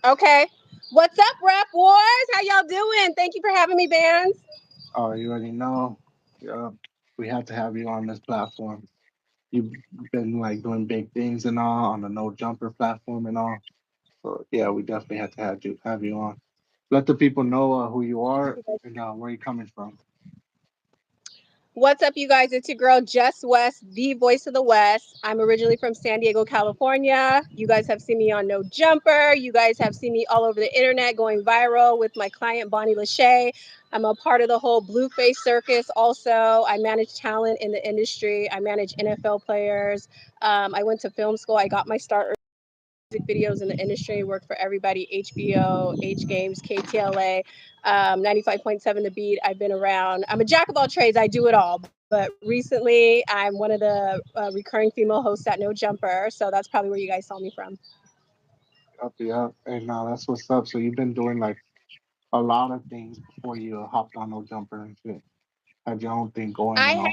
Okay. What's up, Rap Wars? How y'all doing? Thank you for having me, Bands. Oh, you already know. Yeah, we had to have you on this platform. You've been like doing big things and all on the No Jumper platform and all. So yeah, we definitely had to have you on. Let the people know who you are and where you're coming from. What's up, you guys? It's your girl, Jess West, the voice of the West. I'm originally from San Diego, California. You guys have seen me on No Jumper. You guys have seen me all over the internet going viral with my client, Bonnie Lachey. I'm a part of the whole Blueface circus also. I manage talent in the industry, I manage NFL players. I went to film school. I got my start music videos in the industry, worked for everybody, HBO, H Games, KTLA, 95.7 The Beat. I've been around. I'm a jack of all trades. I do it all. But recently, I'm one of the recurring female hosts at No Jumper. So that's probably where you guys saw me from. Up, yeah. And that's what's up. So you've been doing like a lot of things before you hopped on No Jumper and shit. Had your own thing going I and have all.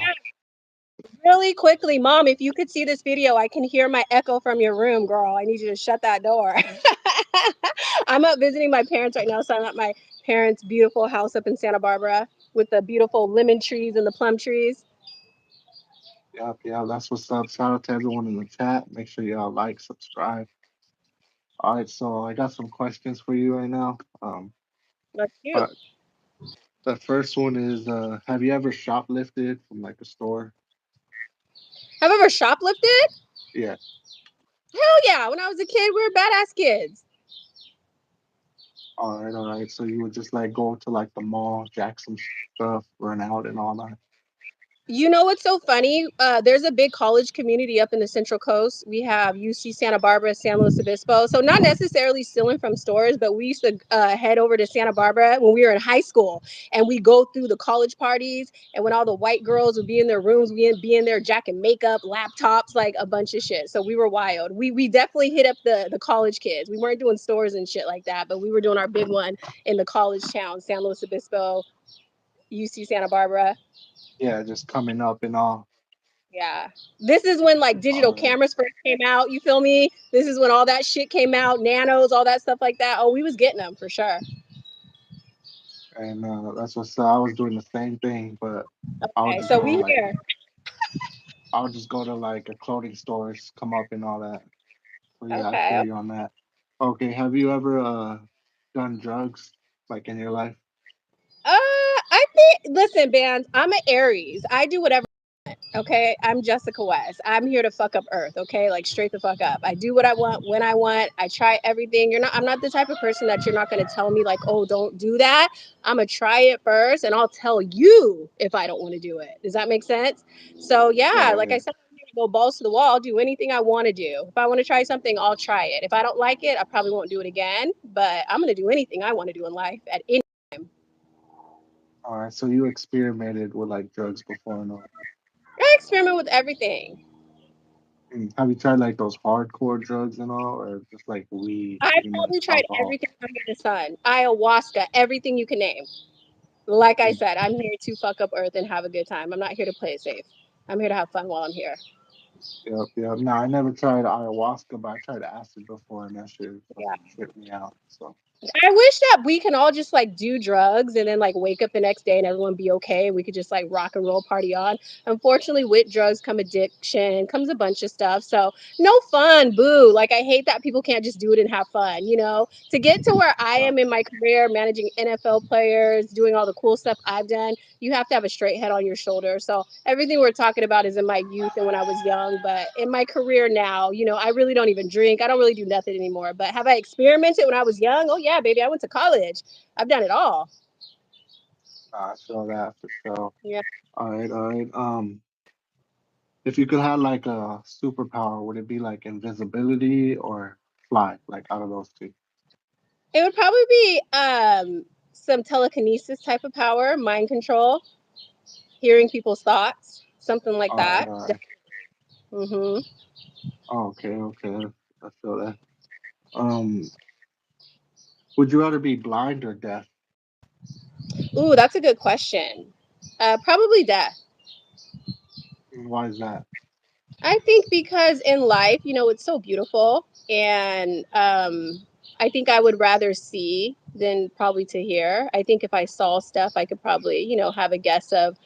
really quickly, Mom, if you could see this video, I can hear my echo from your room, girl. I need you to shut that door. I'm up visiting my parents right now. So I'm at my parents' beautiful house up in Santa Barbara with the beautiful lemon trees and the plum trees. Yep, yeah, that's what's up. Shout out to everyone in the chat. Make sure y'all like, subscribe. All right, so I got some questions for you right now. Let's do. But the first one is, have you ever shoplifted from like a store? Have you ever shoplifted? Yeah. Hell yeah. When I was a kid, we were badass kids. All right, all right. So you would just like go to like the mall, jack some stuff, run out and all that. You know what's so funny? There's a big college community up in the Central Coast. We have UC Santa Barbara, San Luis Obispo. So not necessarily stealing from stores, but we used to head over to Santa Barbara when we were in high school, and we go through the college parties. And when all the white girls would be in their rooms, we'd be in there jacking makeup, laptops, like a bunch of shit. So we were wild. We definitely hit up the college kids. We weren't doing stores and shit like that, but we were doing our big one in the college town, San Luis Obispo, UC Santa Barbara. Yeah, just coming up and all. Yeah. This is when like digital All right. cameras first came out. You feel me? This is when all that shit came out, nanos, all that stuff like that. Oh, we was getting them for sure. And that's what's I was doing the same thing, but I would Okay, just so go we like here. I would just go to like a clothing stores, come up and all that. So yeah, I Okay. feel you on that. Okay, have you ever done drugs like in your life? I think listen, bands, I'm an Aries. I do whatever. Okay, I'm Jessica West. I'm here to fuck up Earth. Okay, like straight the fuck up. I do what I want when I want. I try everything. You're not. I'm not the type of person that you're not going to tell me like, oh, don't do that. I'm gonna try it first, and I'll tell you if I don't want to do it. Does that make sense? So yeah, Yeah, like I yeah. said, I'm here to go balls to the wall. I'll do anything I want to do. If I want to try something, I'll try it. If I don't like it, I probably won't do it again. But I'm gonna do anything I want to do in life at any time. All right, so you experimented with like drugs before and all. I experiment with everything. Have you tried like those hardcore drugs and all, or just like weed, I pretty much probably tried alcohol? everything under the sun. Ayahuasca, everything you can name. Like I Mm. said, I'm here to fuck up Earth and have a good time. I'm not here to play it safe. I'm here to have fun while I'm here. Yep, yep. No, I never tried ayahuasca, but I tried acid before, and that shit Yeah. fucking tripped me out. So I wish that we can all just like do drugs and then like wake up the next day and everyone be okay and we could just like rock and roll party on. Unfortunately, with drugs come addiction, comes a bunch of stuff. So no fun, boo. Like I hate that people can't just do it and have fun, you know? To get to where I uh, am in my career, managing NFL players, doing all the cool stuff I've done, you have to have a straight head on your shoulder. So everything we're talking about is in my youth and when I was young, but in my career now, you know, I really don't even drink. I don't really do nothing anymore. But have I experimented when I was young? Oh yeah, baby. I went to college. I've done it all. I feel that for sure. Yeah. All right, all right. If you could have like a superpower, would it be like invisibility or fly? Like out of those two? It would probably be some telekinesis type of power, mind control, hearing people's thoughts, something like All right, that. all right. Mm-hmm. Oh, okay, okay. I feel that. Um, would you rather be blind or deaf? Ooh, that's a good question. Probably death. And why is that? I think because in life, you know, it's so beautiful and I think I would rather see than probably to hear. I think if I saw stuff, I could probably, have a guess of,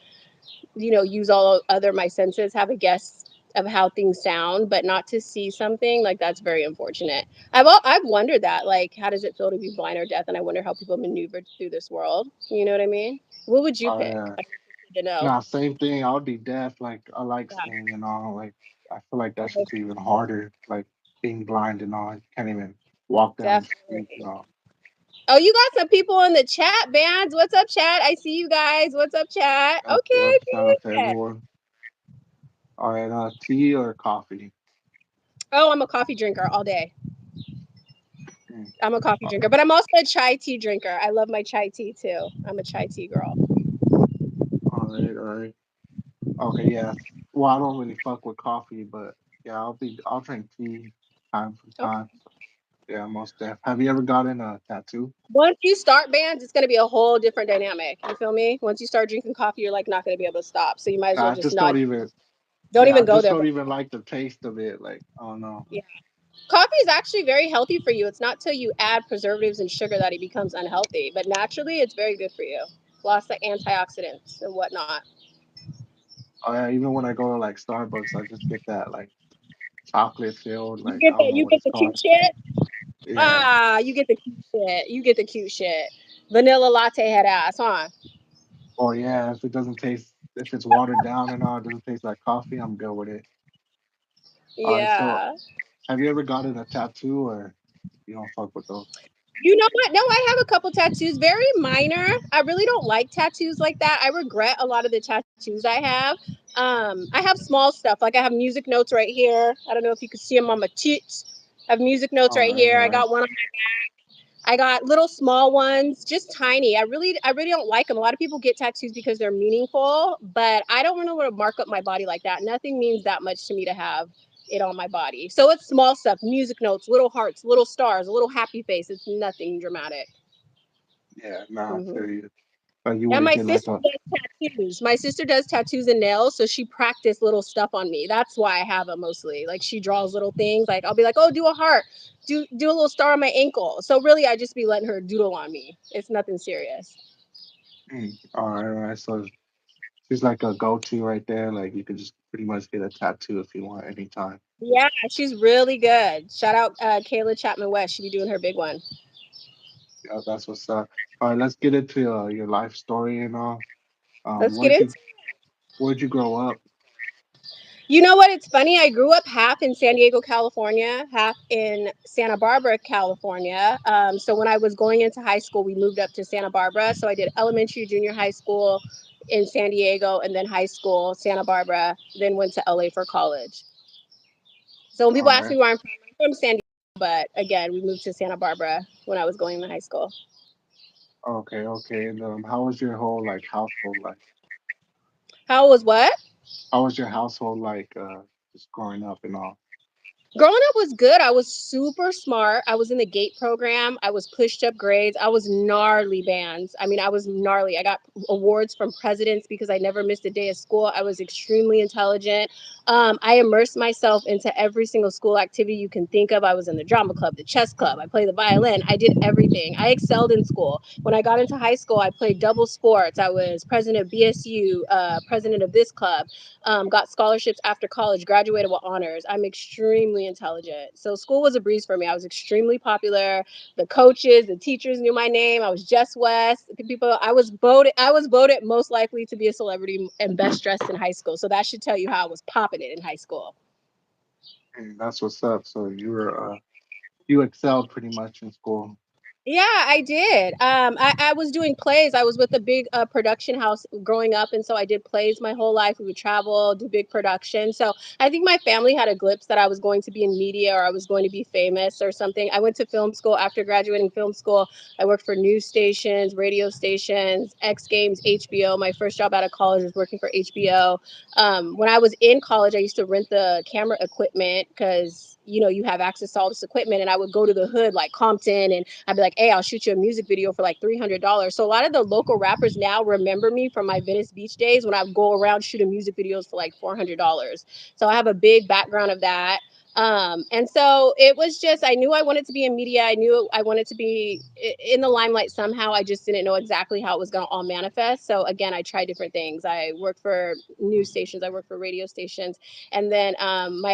use all other my senses, have a guess of how things sound, but not to see something like that's very unfortunate. I've wondered that, like, how does it feel to be blind or deaf? And I wonder how people maneuver through this world. You know what I mean? What would you Oh pick? yeah. I'm interested to know. Nah, same thing. I would be deaf. Like I like Yeah, seeing and all. Like I feel like that oh, shit's even harder. Like being blind and all. You can't even walk down the street and definitely. all. Oh, you got some people in the chat, bands. What's up, chat? I see you guys. What's up, chat? Yep, Okay, yep. Shout out to good. everyone. All right, tea or coffee? Oh, I'm a coffee drinker all day. Mm. I'm a coffee Uh, drinker, but I'm also a chai tea drinker. I love my chai tea too. I'm a chai tea girl. all right, all right. Okay, yeah. Well, I don't really fuck with coffee, but yeah, I'll drink tea time from Okay. time. Yeah, most def. Have you ever gotten a tattoo? Once you start bands, it's going to be a whole different dynamic. You feel me? Once you start drinking coffee, you're like not going to be able to stop. So you might as Nah, well I just just not. don't even. Don't Yeah, I even go just there. don't even like the taste of it. Like, oh no. Yeah. Coffee is actually very healthy for you. It's not till you add preservatives and sugar that it becomes unhealthy, but naturally, it's very good for you. Lots of antioxidants and whatnot. Oh yeah, even when I go to like Starbucks, I just get that like chocolate filled. You Like get I don't the know you what get it's the cute called. shit. Yeah. Ah, you get the cute shit. You get the cute shit. Vanilla latte head ass, huh? Or yeah, if it doesn't taste, if it's watered down and all, it doesn't taste like coffee, I'm good with it. All right. So, Yeah. have you ever gotten a tattoo or you don't fuck with those? You know what? No, I have a couple tattoos, very minor. I really don't like tattoos like that. I regret a lot of the tattoos I have. I have small stuff, like I have music notes right here. I don't know if you can see them on my cheeks. I have music notes All right right. here. All I right. got one. I got little small ones, just tiny. I really don't like them. A lot of people get tattoos because they're meaningful, but I don't really want to mark up my body like that. Nothing means that much to me to have it on my body. So it's small stuff, music notes, little hearts, little stars, a little happy face. It's nothing dramatic. Yeah. Nah, I Hmm. feel you. But you And wouldn't my get like sister a. does tattoos. My sister does tattoos and nails, so she practiced little stuff on me. That's why I have them mostly. Like she draws little things. Like I'll be like, "Oh, do a heart, do a little star on my ankle." So really, I just be letting her doodle on me. It's nothing serious. All right. All right. So she's like a go-to right there. Like you could just pretty much get a tattoo if you want anytime. Yeah, she's really good. Shout out Kayla Chapman West. She be doing her big one. Yeah, that's what's up. All right. Let's get into your life story and all. Let's get Where'd into. you Where'd you grow up? You know what? It's funny. I grew up half in San Diego, California, half in Santa Barbara, California. So when I was going into high school, we moved up to Santa Barbara. So I did elementary, junior high school in San Diego, and then high school, Santa Barbara, then went to LA for college. So when people All ask right. me where I'm from San Diego, but again, we moved to Santa Barbara when I was going to high school. Okay. Okay. And how was your whole like household like? How was what? How was your household like? Just growing up and all. Growing up was good. I was super smart. I was in the GATE program. I was pushed up grades. I was gnarly bands. I mean, I was gnarly. I got awards from presidents because I never missed a day of school. I was extremely intelligent. I immersed myself into every single school activity you can think of. I was in the drama club, the chess club. I played the violin. I did everything. I excelled in school. When I got into high school, I played double sports. I was president of BSU, president of this club, got scholarships after college, graduated with honors. I'm extremely intelligent. So school was a breeze for me. I was extremely popular. The coaches, the teachers knew my name. I was Jess West. People, I was voted most likely to be a celebrity and best dressed in high school. So that should tell you how I was popping it in high school. That's what's up. So you excelled pretty much in school. Yeah, I did. I was doing plays. I was with a big production house growing up, and so I did plays my whole life. We would travel, do big production. So I think my family had a glimpse that I was going to be in media or I was going to be famous or something. I went to film school. After graduating film school, I worked for news stations, radio stations, X Games, HBO. My first job out of college was working for HBO. When I was in college, I used to rent the camera equipment because you have access to all this equipment, and I would go to the hood like Compton, and I'd be like, "Hey, I'll shoot you a music video for like $300." So a lot of the local rappers now remember me from my Venice Beach days when I would go around shooting music videos for like $400. So I have a big background of that. And so it was just, I knew I wanted to be in media. I knew I wanted to be in the limelight somehow. I just didn't know exactly how it was going to all manifest. So again, I tried different things. I worked for news stations, I worked for radio stations. And then my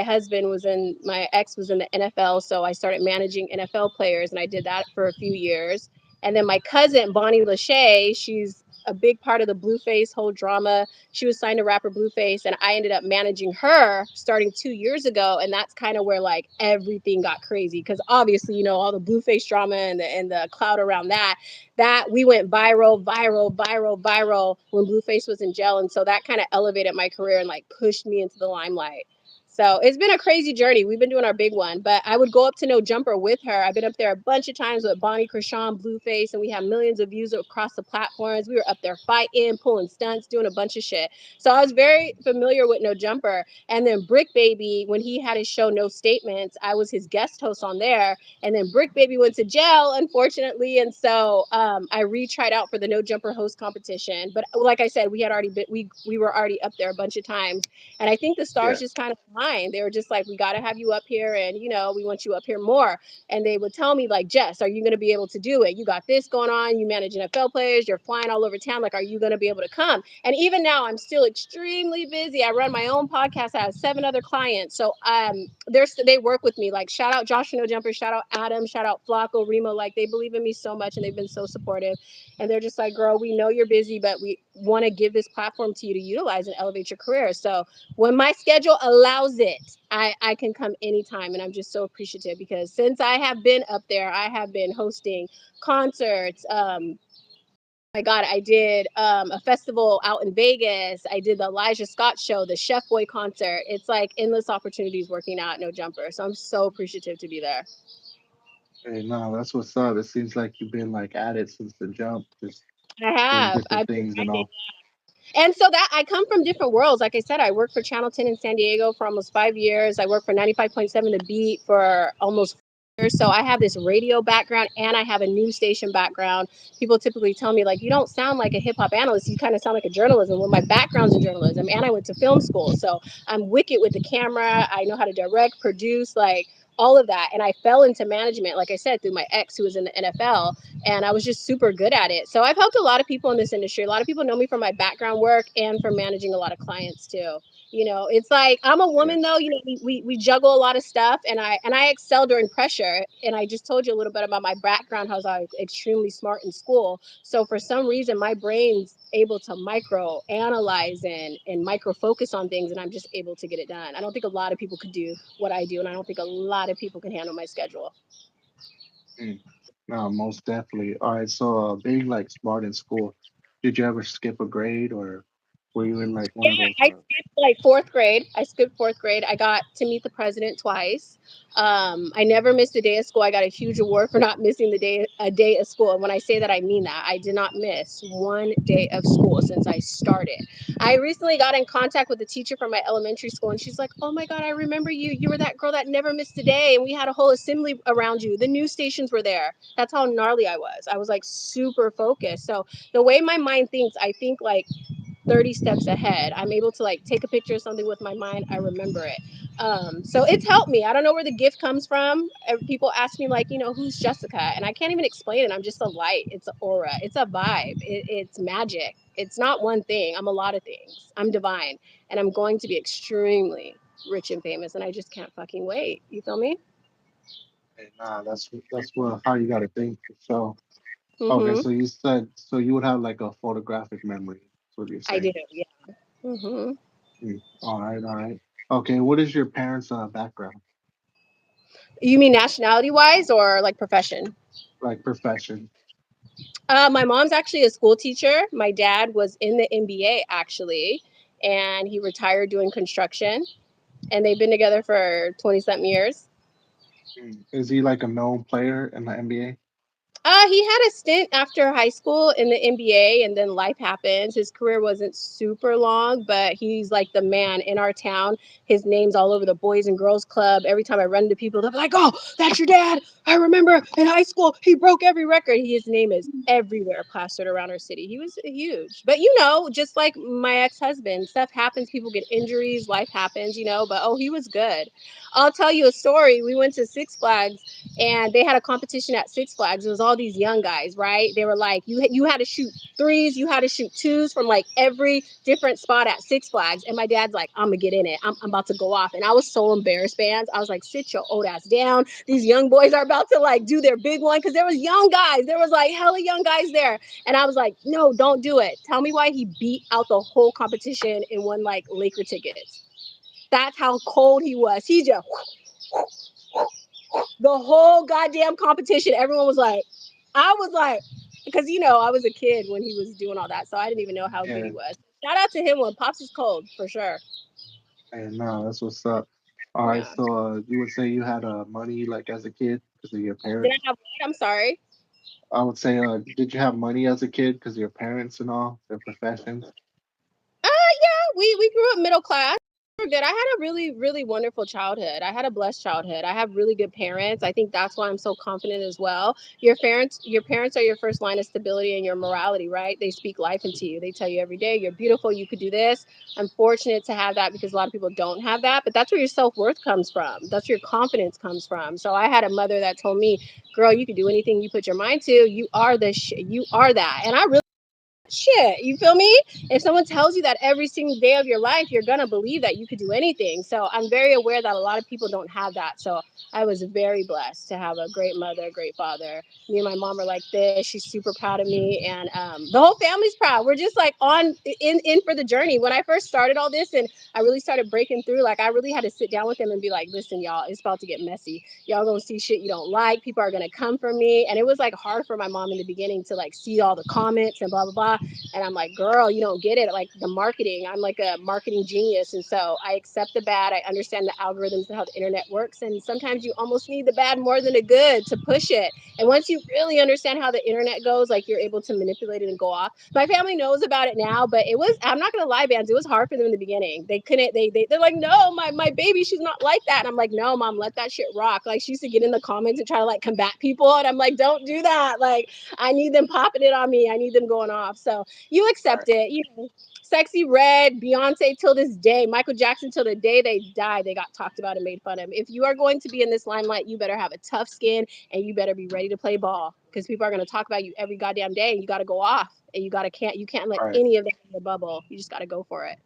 ex was in the NFL. So I started managing NFL players, and I did that for a few years. And then my cousin, Bonnie Lachey, she's a big part of the Blueface whole drama. She was signed to rapper Blueface, and I ended up managing her starting 2 years ago. And that's kind of where like everything got crazy, because obviously, all the Blueface drama and the cloud around that we went viral, viral, viral, viral when Blueface was in jail. And so that kind of elevated my career and like pushed me into the limelight. So it's been a crazy journey. We've been doing our big one, but I would go up to No Jumper with her. I've been up there a bunch of times with Bonnie, chrisean, Blueface, and we have millions of views across the platforms. We were up there fighting, pulling stunts, doing a bunch of shit. So I was very familiar with No Jumper. And then Brick Baby, when he had his show No Statements, I was his guest host on there. And then Brick Baby went to jail, unfortunately, and so I retried out for the No Jumper host competition. But like I said, we had already been, we were already up there a bunch of times, and I think the stars Yeah. just kind of aligned. They were just like, we got to have you up here, and we want you up here more. And they would tell me like, Jess, are you going to be able to do it? You got this going on. You manage NFL players. You're flying all over town. Like, are you going to be able to come? And even now, I'm still extremely busy. I run my own podcast. I have 7 other clients, so they work with me. Like, shout out Josh No Jumper, shout out Adam, shout out Flacco, Remo. Like, they believe in me so much, and they've been so supportive. And they're just like, girl, we know you're busy, but we want to give this platform to you to utilize and elevate your career. So when my schedule allows it, I can come anytime. And I'm just so appreciative, because since I have been up there, I have been hosting concerts. My God, I did a festival out in Vegas. I did the Elijah Scott show, the Chef Boy concert. It's like endless opportunities working out at No Jumper. So I'm so appreciative to be there. Hey, no, that's what's up. It seems like you've been like at it since the jump, just I doing have. different I've been things and grinding. all. And so that I come from different worlds. Like I said, I worked for Channel 10 in San Diego for almost 5 years. I worked for 95.7 The Beat for almost 4 years. So I have this radio background, and I have a news station background. People typically tell me, like, you don't sound like a hip hop analyst. You kind of sound like a journalism. Well, my background's in journalism, and I went to film school. So I'm wicked with the camera. I know how to direct, produce, like all of that. And I fell into management, like I said, through my ex who was in the NFL, and I was just super good at it. So I've helped a lot of people in this industry. A lot of people know me from my background work and from managing a lot of clients too. It's like I'm a Yeah. woman though. We juggle a lot of stuff, and I excel during pressure. And I just told you a little bit about my background, how I was extremely smart in school. So for some reason, my brain's able to micro analyze and micro focus on things, and I'm just able to get it done. I don't think a lot of people could do what I do, and I don't think a lot of people can handle my schedule. Mm. No, most definitely. All right. So, being like smart in school, did you ever skip a grade, or were you in like one Yeah, of those? I skipped like fourth grade. I skipped fourth grade. I got to meet the president twice. I never missed a day of school. I got a huge award for not missing a day of school. And when I say that, I mean that. I did not miss one day of school since I started. I recently got in contact with a teacher from my elementary school, and she's like, "Oh my God, I remember you. You were that girl that never missed a day, and we had a whole assembly around you. The news stations were there." That's how gnarly I was. I was like super focused. So the way my mind thinks, I think like 30 steps ahead. I'm able to like take a picture of something with my mind. I remember it. So it's helped me. I don't know where the gift comes from. People ask me like, who's Jessica? And I can't even explain it. I'm just a light. It's an aura. It's a vibe. It's magic. It's not one thing. I'm a lot of things. I'm divine, and I'm going to be extremely rich and famous. And I just can't fucking wait. You feel me? Hey, nah, that's what how you got to think. So, okay, Mm-hmm. so you said so you would have like a photographic memory. That's what you're I do. saying. Yeah. Mm-hmm. Mm. All right, all right. Okay, what is your parents' background, You mean nationality wise or like profession? like profession? My mom's actually a school teacher. My dad was in the NBA actually, and he retired doing construction. And they've been together for 20 something years. Mm. Is he like a known player in the NBA? He had a stint after high school in the NBA, and then life happens. His career wasn't super long, but he's like the man in our town. His name's all over the Boys and Girls Club. Every time I run into people, they're like, "Oh, that's your dad! I remember in high school he broke every record." His name is everywhere, plastered around our city. He was huge, but just like my ex-husband, stuff happens. People get injuries, life happens, But oh, he was good. I'll tell you a story. We went to Six Flags and they had a competition at Six Flags. It was all these young guys, right? They were like, you had to shoot threes, you had to shoot twos from like every different spot at Six Flags. And my dad's like, I'm gonna get in it. I'm about to go off. And I was so embarrassed, fans. I was like, sit your old ass down. These young boys are about to like do their big one because there was young guys. There was like hella young guys there. And I was like, no, don't do it. Tell me why he beat out the whole competition and won like Laker tickets. That's how cold he was. He just the whole goddamn competition. Everyone was like, I was like, because I was a kid when he was doing all that, so I didn't even know how good Yeah, he was. Shout out to him when Pops is cold for sure. and no, that's what's up. All right, Yeah. so you would say you had money like as a kid because of your Did parents? I have what? I'm sorry. I would say, did you have money as a kid because of your parents and all their professions? Yeah, we grew up middle class. We were good. I had a really really wonderful childhood. I had a blessed childhood. I have really good parents. I think that's why I'm so confident as well. Your parents are your first line of stability and your morality, right? They speak life into you. They tell you every day you're beautiful, you could do this. I'm fortunate to have that because a lot of people don't have that, but that's where your self-worth comes from. That's where your confidence comes from. So I had a mother that told me, "Girl, you can do anything you put your mind to. You are you are that." And I really shit, you feel me? If someone tells you that every single day of your life, you're gonna believe that you could do anything. So I'm very aware that a lot of people don't have that. So I was very blessed to have a great mother, a great father. Me and my mom are like this. She's super proud of me, and the whole family's proud. We're just like on in for the journey. When I first started all this, and I really started breaking through, like I really had to sit down with them and be like, "Listen, y'all, it's about to get messy. Y'all gonna see shit you don't like. People are gonna come for me." And it was like hard for my mom in the beginning to like see all the comments and blah blah blah. And I'm like, girl, you don't get it. Like the marketing, I'm like a marketing genius. And so I accept the bad. I understand the algorithms and how the internet works. And sometimes you almost need the bad more than the good to push it. And once you really understand how the internet goes, like you're able to manipulate it and go off. My family knows about it now, but it was, I'm not going to lie, Bands, it was hard for them in the beginning. They couldn't, they're like, no, my baby, she's not like that. And I'm like, no, mom, let that shit rock. Like she used to get in the comments and try to like combat people. And I'm like, don't do that. Like I need them popping it on me. I need them going off. So you All right, accept it. Sexy Red, Beyonce till this day, Michael Jackson till the day they died, they got talked about and made fun of. If you are going to be in this limelight, you better have a tough skin and you better be ready to play ball because people are going to talk about you every goddamn day. And you got to go off, and you can't let all right. any of that in your bubble. You just got to go for it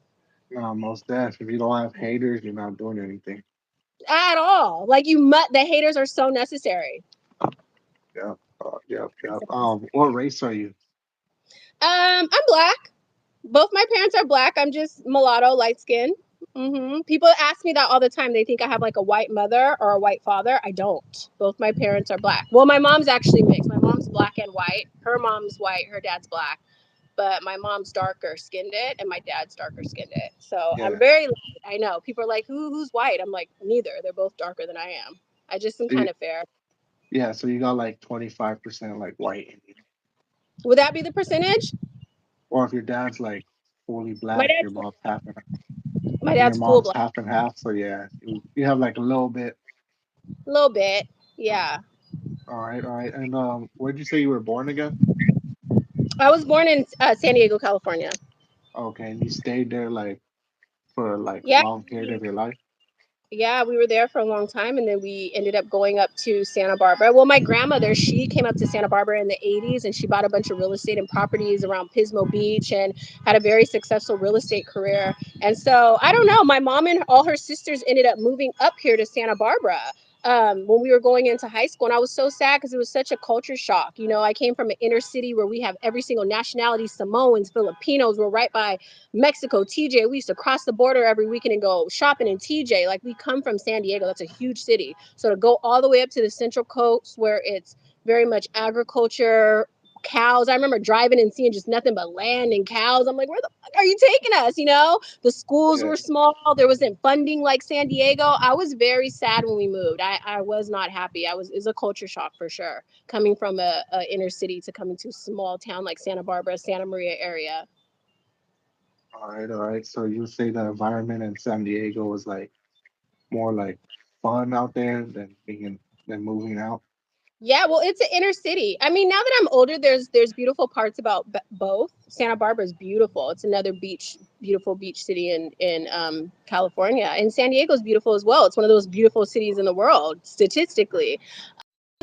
No, most def. If you don't have haters, you're not doing anything. at all. Like the haters are so necessary. Yep. Yep. Yep. What race are you? I'm black. Both my parents are black. I'm just mulatto, light skin. People ask me that all the time. They think I have like a white mother or a white father. I don't. Both my parents are black. Well, my mom's actually mixed. My mom's black and white. Her mom's white. Her dad's black. But my mom's darker skinned it, and my dad's darker skinned it. So I'm Yeah. very light. I know people are like, who's white? I'm like, neither. They're both darker than I am. I just am So you, kind of fair. yeah. So you got like 25% like white in you. Would that be the percentage? Or if your dad's like fully My black, dad's my your dad's full mom's black. half and half. So yeah, you have like a little bit. A little bit. Yeah. All right. All right. And where'd you say you were born again? I was born in San Diego, California. Okay, and you stayed there like for like a Yeah. long period of your life. Yeah, we were there for a long time, and then we ended up going up to Santa Barbara. Well, my grandmother, she came up to Santa Barbara in the 80s, and she bought a bunch of real estate and properties around Pismo Beach and had a very successful real estate career. And so I don't know, my mom and all her sisters ended up moving up here to Santa Barbara. When we were going into high school, and I was so sad because it was such a culture shock. I came from an inner city where we have every single nationality: Samoans, Filipinos. We're right by Mexico, TJ. We used to cross the border every weekend and go shopping in TJ. Like we come from San Diego, that's a huge city. So to go all the way up to the Central Coast where it's very much agriculture, cows. I remember driving and seeing just nothing but land and cows. I'm like, where the fuck are you taking us? You know, the schools Yeah. were small. There wasn't funding like San Diego. I was very sad when we moved. I was not happy. It's a culture shock for sure. Coming from a inner city to coming to a small town like Santa Barbara, Santa Maria area. All right, all right. So you say the environment in San Diego was like more like fun out there than moving out. Yeah, well, it's an inner city. I mean, now that I'm older, there's beautiful parts about both. Santa Barbara is beautiful. It's another beautiful beach city in California, and San Diego's beautiful as well. It's one of those beautiful cities in the world statistically.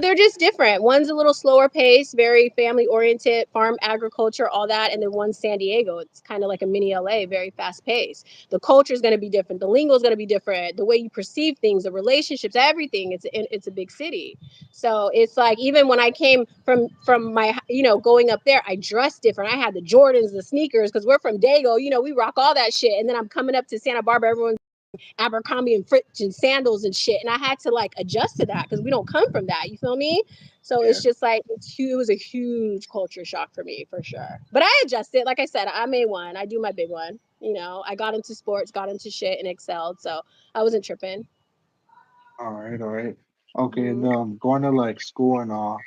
They're just different. One's a little slower pace, very family oriented, farm agriculture, all that, and then one's San Diego. It's kind of like a mini LA, very fast paced. The culture is going to be different. The lingo is going to be different. The way you perceive things, the relationships, everything. It's a big city, so it's like even when I came from my going up there, I dressed different. I had the Jordans, the sneakers, because we're from Dago. We rock all that shit. And then I'm coming up to Santa Barbara, everyone Abercrombie and Fitch and sandals and shit. And I had to like adjust to that because we don't come from that. You feel me? So Yeah. it's just like it was a huge culture shock for me for sure. But I adjusted. Like I said, I made one. I do my big one. I got into sports, got into shit, and excelled. So I wasn't tripping. All right, all right. Okay, and Mhm. going to like school and all.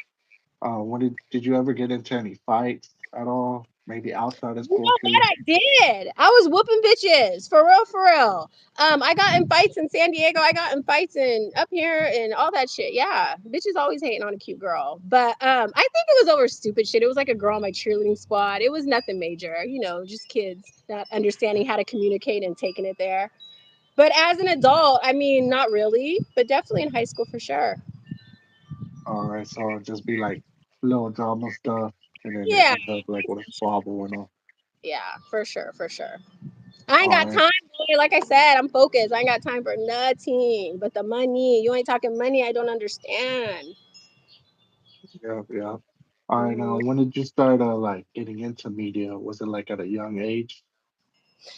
When did you ever get into any fights at all? Maybe outside of You school know too? what I did? I was whooping bitches for real, for real. I got in fights in San Diego. I got in fights in up here and all that shit. Yeah, bitches always hating on a cute girl, but I think it was over stupid shit. It was like a girl on my cheerleading squad. It was nothing major, just kids not understanding how to communicate and taking it there. But as an adult, I mean, not really, but definitely in high school for sure. All right, so just be like little drama stuff, and then it Yeah, ends up like with a squabble and all. yeah, for sure, for sure. I ain't All got right. time, boy. Like I said, I'm focused. I ain't got time for nothing but the money. You ain't talking money. I don't understand. Yeah, yeah. All right. Now, Mhm. when did you start like getting into media? Was it like at a young age?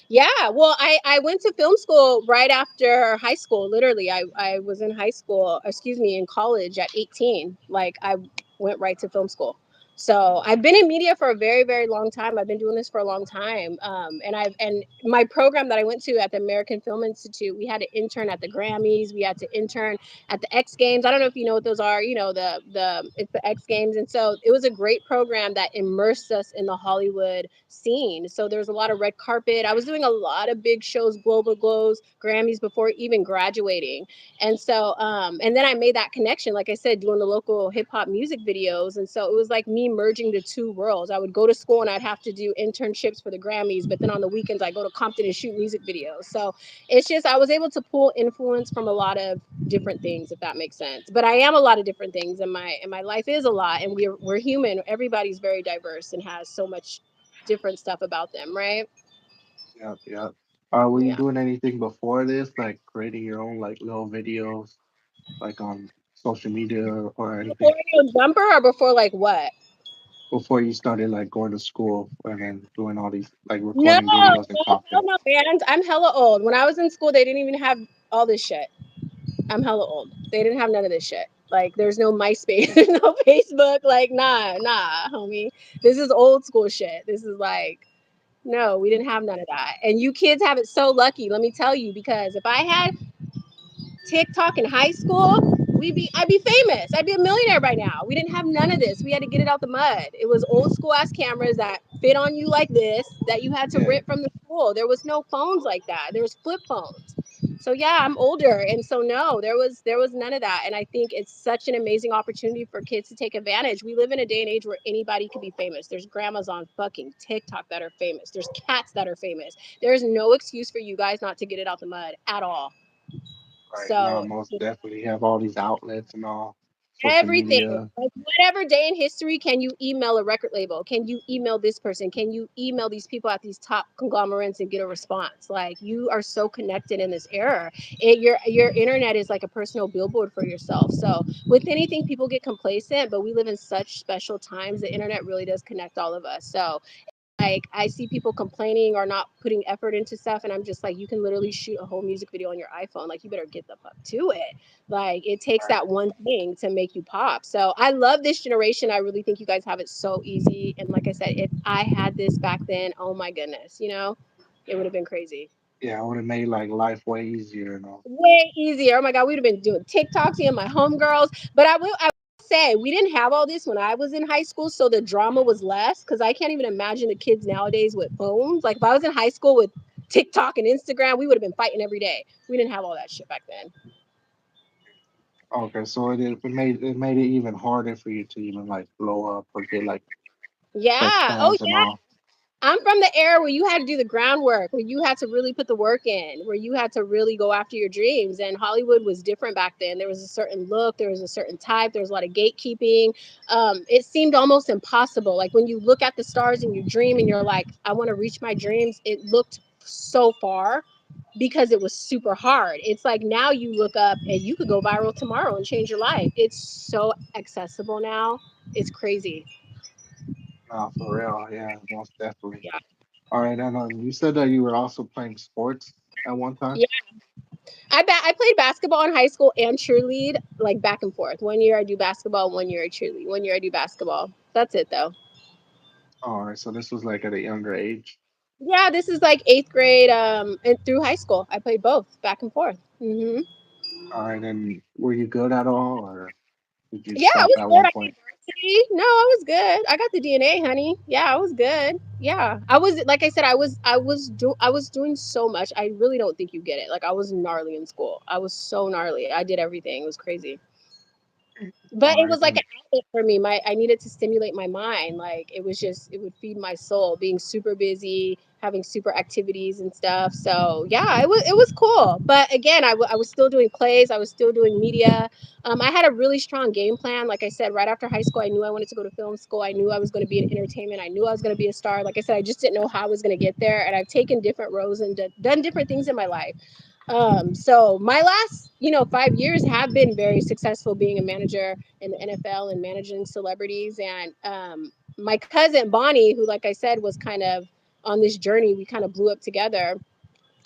Yeah, well, I went to film school right after high school. Literally, I was in high school, excuse me, in college at 18. Like I went right to film school. So I've been in media for a very, very long time. I've been doing this for a long time. And my program that I went to at the American Film Institute, we had to intern at the Grammys. We had to intern at the X Games. I don't know if you know what those are. The it's the X Games, and so it was a great program that immersed us in the Hollywood scene. So there was a lot of red carpet. I was doing a lot of big shows, Global Glows, Grammys before even graduating, and so and then I made that connection, like I said, doing the local hip hop music videos, and so it was like me merging the two worlds. I would go to school and I'd have to do internships for the Grammys, but then on the weekends I go to Compton and shoot music videos. So it's just I was able to pull influence from a lot of different things, if that makes sense. But I am a lot of different things, and my life is a lot, and we're human. Everybody's very diverse and has so much different stuff about them, right? Yeah, yeah. Were you Yeah. doing anything before this, like creating your own like little videos, like on social media or Before anything, you jumper or before like what? before you started like going to school and then doing all these like No, recording videos and hell content? no, man. I'm hella old. When I was in school, they didn't even have all this shit. I'm hella old. They didn't have none of this shit. Like, there's no MySpace, there's no Facebook. Like, nah, homie. This is old school shit. This is like, no, we didn't have none of that. And you kids have it so lucky, let me tell you, because if I had TikTok in high school, I'd be famous. I'd be a millionaire by now. We didn't have none of this. We had to get it out the mud. It was old school ass cameras that fit on you like this that you had to Yeah, rent from the school. There was no phones like that. There was flip phones. So yeah, I'm older, and so no, there was none of that. And I think it's such an amazing opportunity for kids to take advantage. We live in a day and age where anybody could be famous. There's grandmas on fucking TikTok that are famous. There's cats that are famous. There's no excuse for you guys not to get it out the mud at all. right. Now, So most definitely have all these outlets and all social everything, media. like whatever day in history, can you email a record label? Can you email this person? Can you email these people at these top conglomerates and get a response? Like you are so connected in this era. Your internet is like a personal billboard for yourself. So with anything, people get complacent, but we live in such special times. The internet really does connect all of us. So Like I see people complaining or not putting effort into stuff, and I'm just like, you can literally shoot a whole music video on your iPhone. Like you better get the fuck to it. Like it takes Right. that one thing to make you pop. So I love this generation. I really think you guys have it so easy. And like I said, if I had this back then, oh my goodness, it would have been crazy. Yeah, I would have made like life way easier and all. Way easier. Oh my god, we'd have been doing TikToks and my homegirls. But I will say we didn't have all this when I was in high school, so the drama was less. Because I can't even imagine the kids nowadays with phones. Like if I was in high school with TikTok and Instagram, we would have been fighting every day. We didn't have all that shit back then. Okay, so it made it even harder for you to even like blow up or get like Yeah. Oh fans and yeah. all. I'm from the era where you had to do the groundwork, where you had to really put the work in, where you had to really go after your dreams. And Hollywood was different back then. There was a certain look, there was a certain type, there was a lot of gatekeeping. It seemed almost impossible. Like when you look at the stars and you dream and you're like, I want to reach my dreams, it looked so far because it was super hard. It's like now you look up and you could go viral tomorrow and change your life. It's so accessible now. It's crazy. No, for real. Yeah, most definitely. Yeah. All right, and you said that you were also playing sports at one time. Yeah. I played basketball in high school and cheerlead, like back and forth. One year I do basketball, one year I cheerlead, one year I do basketball. That's it though. All right, so this was like at a younger age. Yeah, this is like eighth grade, and through high school. I played both back and forth. All right, and were you good at all, or did you Yeah, I stop was at good. one I did point? varsity. No, I was good. I got the DNA, honey. Yeah, I was good. Yeah, I was like I said, I was doing so much. I really don't think you get it. Like I was gnarly in school. I was so gnarly. I did everything. It was crazy. But All it right, was like and an outlet for me. I needed to stimulate my mind. Like it was just it would feed my soul. Being super busy, having super activities and stuff. So yeah, it was cool. But again, I was still doing plays. I was still doing media. I had a really strong game plan. Like I said, right after high school, I knew I wanted to go to film school. I knew I was going to be in entertainment. I knew I was going to be a star. Like I said, I just didn't know how I was going to get there. And I've taken different roles and done different things in my life. So my last, 5 years have been very successful being a manager in the NFL and managing celebrities. And my cousin Bonnie, who, like I said, was kind of on this journey, we kind of blew up together.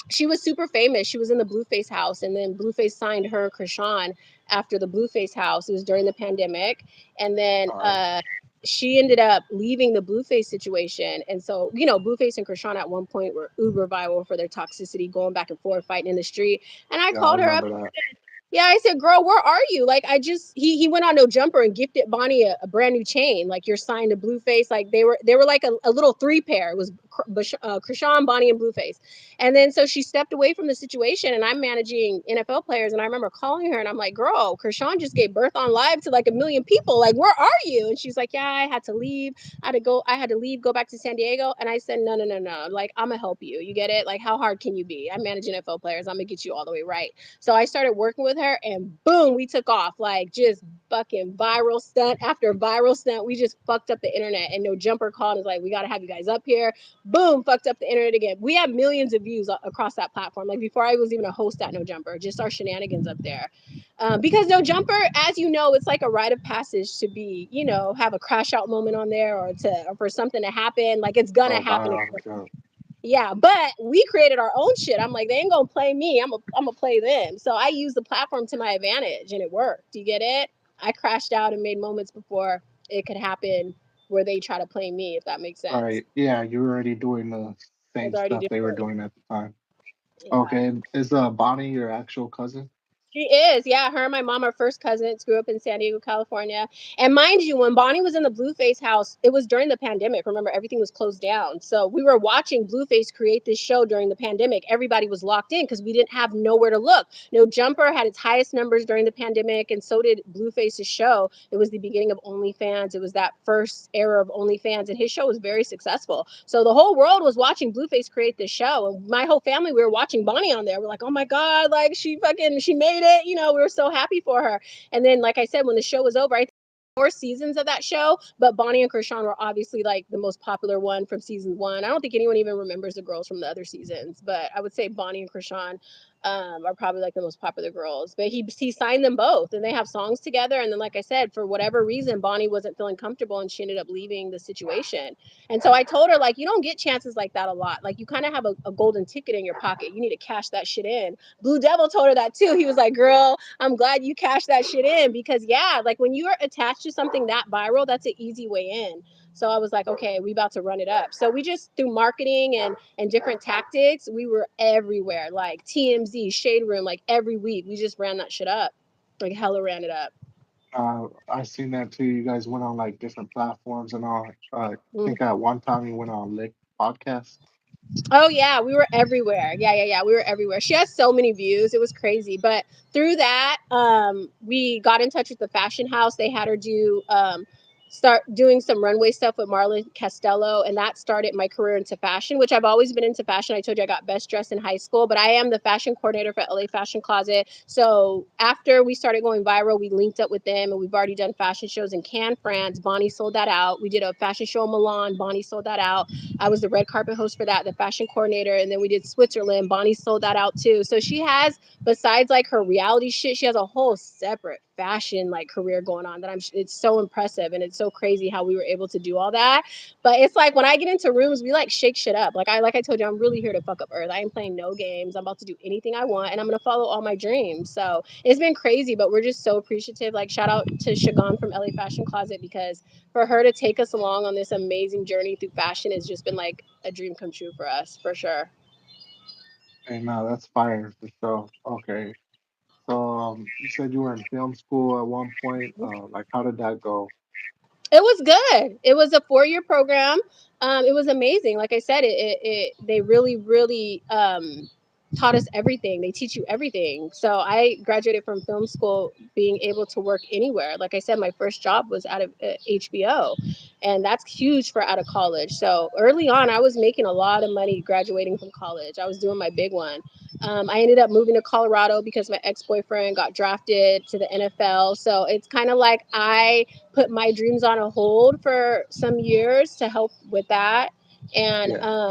She was super famous. She was in the Blueface house, and then Blueface signed her Krishan after the Blueface house. It was during the pandemic, and then all right, she ended up leaving the Blueface situation. And so, Blueface and Krishan at one point were uber viral for their toxicity, going back and forth, fighting in the street. And I yeah, I called her up. remember that. Yeah, I said, "Girl, where are you?" Like, he went on No Jumper and gifted Bonnie a brand new chain. Like, you're signed to Blueface. Like, they were like a little three pair. It was Krishan, Bonnie, and Blueface. And then so she stepped away from the situation, and I'm managing NFL players. And I remember calling her, and I'm like, "Girl, Krishan just gave birth on live to like a million people. Like, where are you?" And she's like, "Yeah, I had to leave. I had to go. I had to leave, go back to San Diego." And I said, "No, no, no, no. Like, I'm gonna help you. You get it? Like, how hard can you be? I'm managing NFL players. I'm gonna get you all the way right." So I started working with her, and boom, we took off. Like just fucking viral stunt after viral stunt. We just fucked up the internet. And No Jumper called and was like, "We got to have you guys up here." Boom, fucked up the internet again. We have millions of views across that platform. Like before I was even a host at No Jumper, just our shenanigans up there. Because No Jumper, as you know, it's like a rite of passage to be, have a crash out moment on there, or for something to happen. Like it's gonna Oh, happen. viral. Yeah. Yeah, but we created our own shit. I'm like, they ain't gonna play me. I'm gonna play them. So I use the platform to my advantage, and it worked. Do you get it? I crashed out and made moments before it could happen where they try to play me, if that makes All sense. right, yeah, you were already doing the I same was already stuff doing they were it. doing at the time. Yeah. Okay, is Bonnie your actual cousin? She is, yeah. Her and my mom are first cousins. Grew up in San Diego, California. And mind you, when Bonnie was in the Blueface house, it was during the pandemic. Remember, everything was closed down. So we were watching Blueface create this show during the pandemic. Everybody was locked in because we didn't have nowhere to look. No Jumper had its highest numbers during the pandemic, and so did Blueface's show. It was the beginning of OnlyFans. It was that first era of OnlyFans, and his show was very successful. So the whole world was watching Blueface create this show, and my whole family, we were watching Bonnie on there. We're like, "Oh my god, like she made it!" We were so happy for her. And then, like I said, when the show was over, I think 4 seasons of that show, but Bonnie and Krishan were obviously like the most popular one from season one. I don't think anyone even remembers the girls from the other seasons, but I would say Bonnie and Krishan. are probably like the most popular girls. But he signed them both, and they have songs together. And then, like I said, for whatever reason, Bonnie wasn't feeling comfortable, and she ended up leaving the situation. And so I told her, like, you don't get chances like that a lot. Like, you kind of have a golden ticket in your pocket. You need to cash that shit in. Blue Devil told her that too. He was like, girl, I'm glad you cashed that shit in, because yeah, like when you're attached to something that viral, that's an easy way in. So I was like, okay, we about to run it up. So we just, through marketing and different tactics, we were everywhere, like TMZ, Shade Room, like every week. We just ran that shit up, like hella ran it up. I seen that too. You guys went on like different platforms and all. I Mm. think at one time you went on Lick podcast. Oh yeah, we were everywhere. Yeah. We were everywhere. She has so many views. It was crazy. But through that, we got in touch with the fashion house. They had her do start doing some runway stuff with Marlon Castello, and that started my career into fashion, which I've always been into fashion. I told you I got best dressed in high school, but I am the fashion coordinator for LA Fashion Closet. So after we started going viral, we linked up with them, and we've already done fashion shows in Cannes, France. Bonnie sold that out. We did a fashion show in Milan. Bonnie sold that out. I was the red carpet host for that, the fashion coordinator, and then we did Switzerland. Bonnie sold that out too. So she has, besides like her reality shit, she has a whole separate fashion like career going on that it's so impressive, and it's so crazy how we were able to do all that. But it's like when I get into rooms, we like shake shit up. Like I told you, I'm really here to fuck up Earth. I ain't playing no games. I'm about to do anything I want, and I'm gonna follow all my dreams. So it's been crazy, but we're just so appreciative. Like shout out to Shagan from LA Fashion Closet, because for her to take us along on this amazing journey through fashion has just been like a dream come true for us, for sure. And that's fire for sure. Okay. So you said you were in film school at one point. Like how did that go? It was good. It was a 4-year program. It was amazing. Like I said, they really taught us everything. They teach you everything. So I graduated from film school being able to work anywhere. Like I said, my first job was out of HBO, and that's huge for out of college. So early on, I was making a lot of money graduating from college. I was doing my big one. I ended up moving to Colorado because my ex boyfriend got drafted to the NFL. So it's kind of like I put my dreams on a hold for some years to help with that. And Yeah.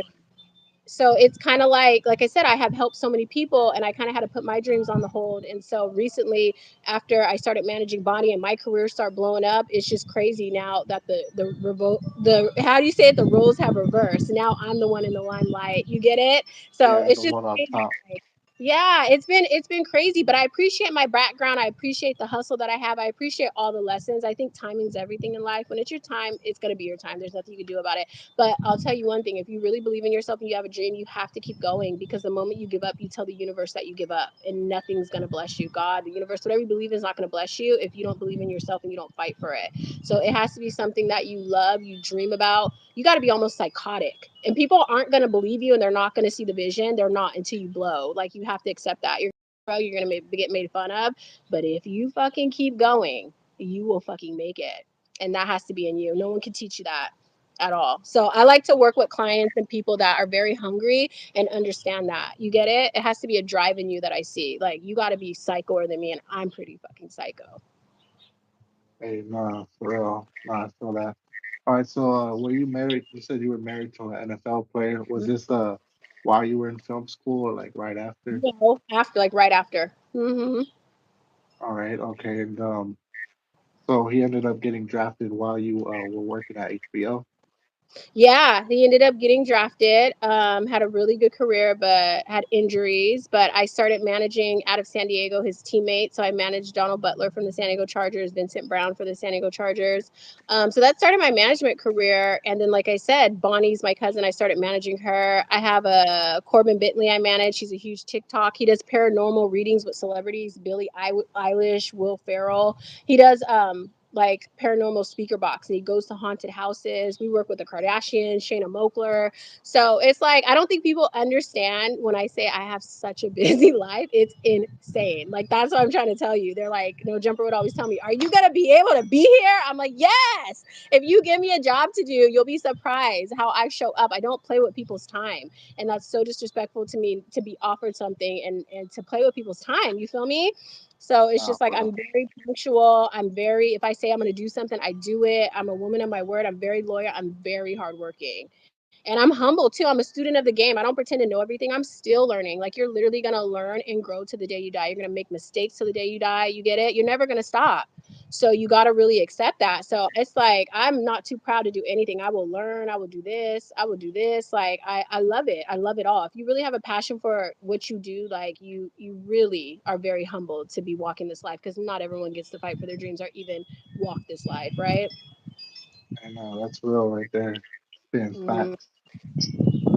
so it's kind of like I said, I have helped so many people, and I kind of had to put my dreams on the hold. And so recently, after I started managing Bonnie and my career started blowing up, it's just crazy now that the how do you say it, the roles have reversed. Now I'm the one in the limelight, you get it? So Yeah, it's the just one on crazy. top. Yeah, it's been crazy, but I appreciate my background. I appreciate the hustle that I have. I appreciate all the lessons. I think timing's everything in life. When it's your time, it's gonna be your time. There's nothing you can do about it. But I'll tell you one thing: if you really believe in yourself and you have a dream, you have to keep going, because the moment you give up, you tell the universe that you give up, and nothing's gonna bless you. God, the universe, whatever you believe in, is not gonna bless you if you don't believe in yourself and you don't fight for it. So it has to be something that you love, you dream about. You got to be almost psychotic, and people aren't going to believe you, and they're not going to see the vision. They're not until you blow. Like, you have to accept that you're going to get made fun of, but if you fucking keep going, you will fucking make it. And that has to be in you. No one can teach you that at all. So I like to work with clients and people that are very hungry and understand that. You get it? It has to be a drive in you that I see. Like, you got to be psychoer than me, and I'm pretty fucking psycho. Hey, no, for real. No, I feel that. All right, so were you married? You said you were married to an NFL player. Was this while you were in film school or like right after? No, after, like right after. Hmm. All right, okay. And so he ended up getting drafted while you were working at HBO. Yeah, he ended up getting drafted. Had a really good career, but had injuries. But I started managing out of San Diego his teammates. So I managed Donald Butler from the San Diego Chargers, Vincent Brown for the San Diego Chargers. So that started my management career. And then, like I said, Bonnie's my cousin. I started managing her. I have a Corbin Bentley I manage. She's a huge TikTok. He does paranormal readings with celebrities, Billie Eilish, Will Ferrell. He does like paranormal speaker box, and he goes to haunted houses. We work with the Kardashians, Shayna Mokler. So it's like, I don't think people understand when I say I have such a busy life. It's insane. Like, that's what I'm trying to tell you. They're like, no, Jumper would always tell me, are you gonna be able to be here? I'm like, yes. If you give me a job to do, you'll be surprised how I show up. I don't play with people's time, and that's so disrespectful to me, to be offered something and to play with people's time. You feel me? So it's Nah, just like, for I'm real. very punctual. I'm very, if I say I'm going to do something, I do it. I'm a woman of my word. I'm very loyal. I'm very hardworking. And I'm humble too. I'm a student of the game. I don't pretend to know everything. I'm still learning. Like you're literally gonna learn and grow to the day you die. You're gonna make mistakes till the day you die. You get it? You're never gonna stop. So you gotta really accept that. So it's like I'm not too proud to do anything. I will learn. I will do this. I will do this. Like I love it. I love it all. If you really have a passion for what you do, like you really are very humbled to be walking this life because not everyone gets to fight for their dreams or even walk this life, right? And that's real right there. Being Mm. facts.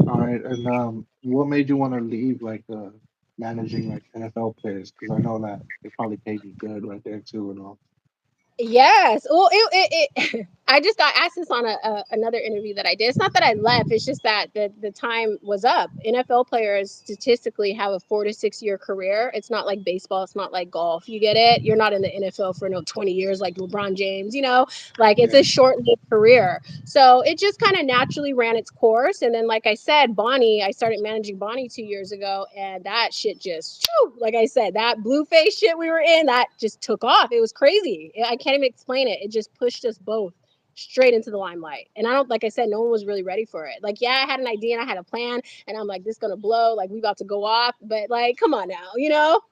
All right, and what made you want to leave like managing like NFL players? Because I know that they probably paid you good right there too and all. Yes. Well, I just got asked this on another interview that I did. It's not that I left. It's just that the time was up. NFL players statistically have a 4 to 6 year career. It's not like baseball. It's not like golf. You get it? You're not in the NFL for no 20 years like LeBron James. Like it's Yeah, a short lived career. So it just kind of naturally ran its course. And then, like I said, Bonnie, I started managing Bonnie 2 years ago, and that shit just, like I said, that blue face shit we were in, that just took off. It was crazy. I can't even explain it. It just pushed us both straight into the limelight. And I don't, like I said, no one was really ready for it. Like, yeah, I had an idea and I had a plan, and I'm like, this gonna blow. Like, we about to go off. But like, come on now,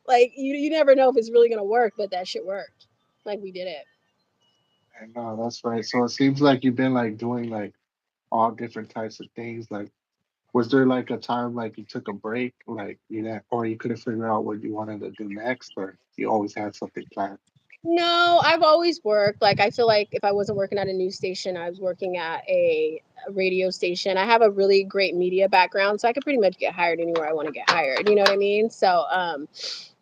like you never know if it's really gonna work, but that shit worked. Like we did it. and that's right. So it seems like you've been like doing like all different types of things. Like, was there like a time like you took a break, like or you couldn't figure out what you wanted to do next, or you always had something planned? No, I've always worked. Like I feel like if I wasn't working at a news station, I was working at a radio station. I have a really great media background, so I could pretty much get hired anywhere I want to get hired. You know what I mean? So,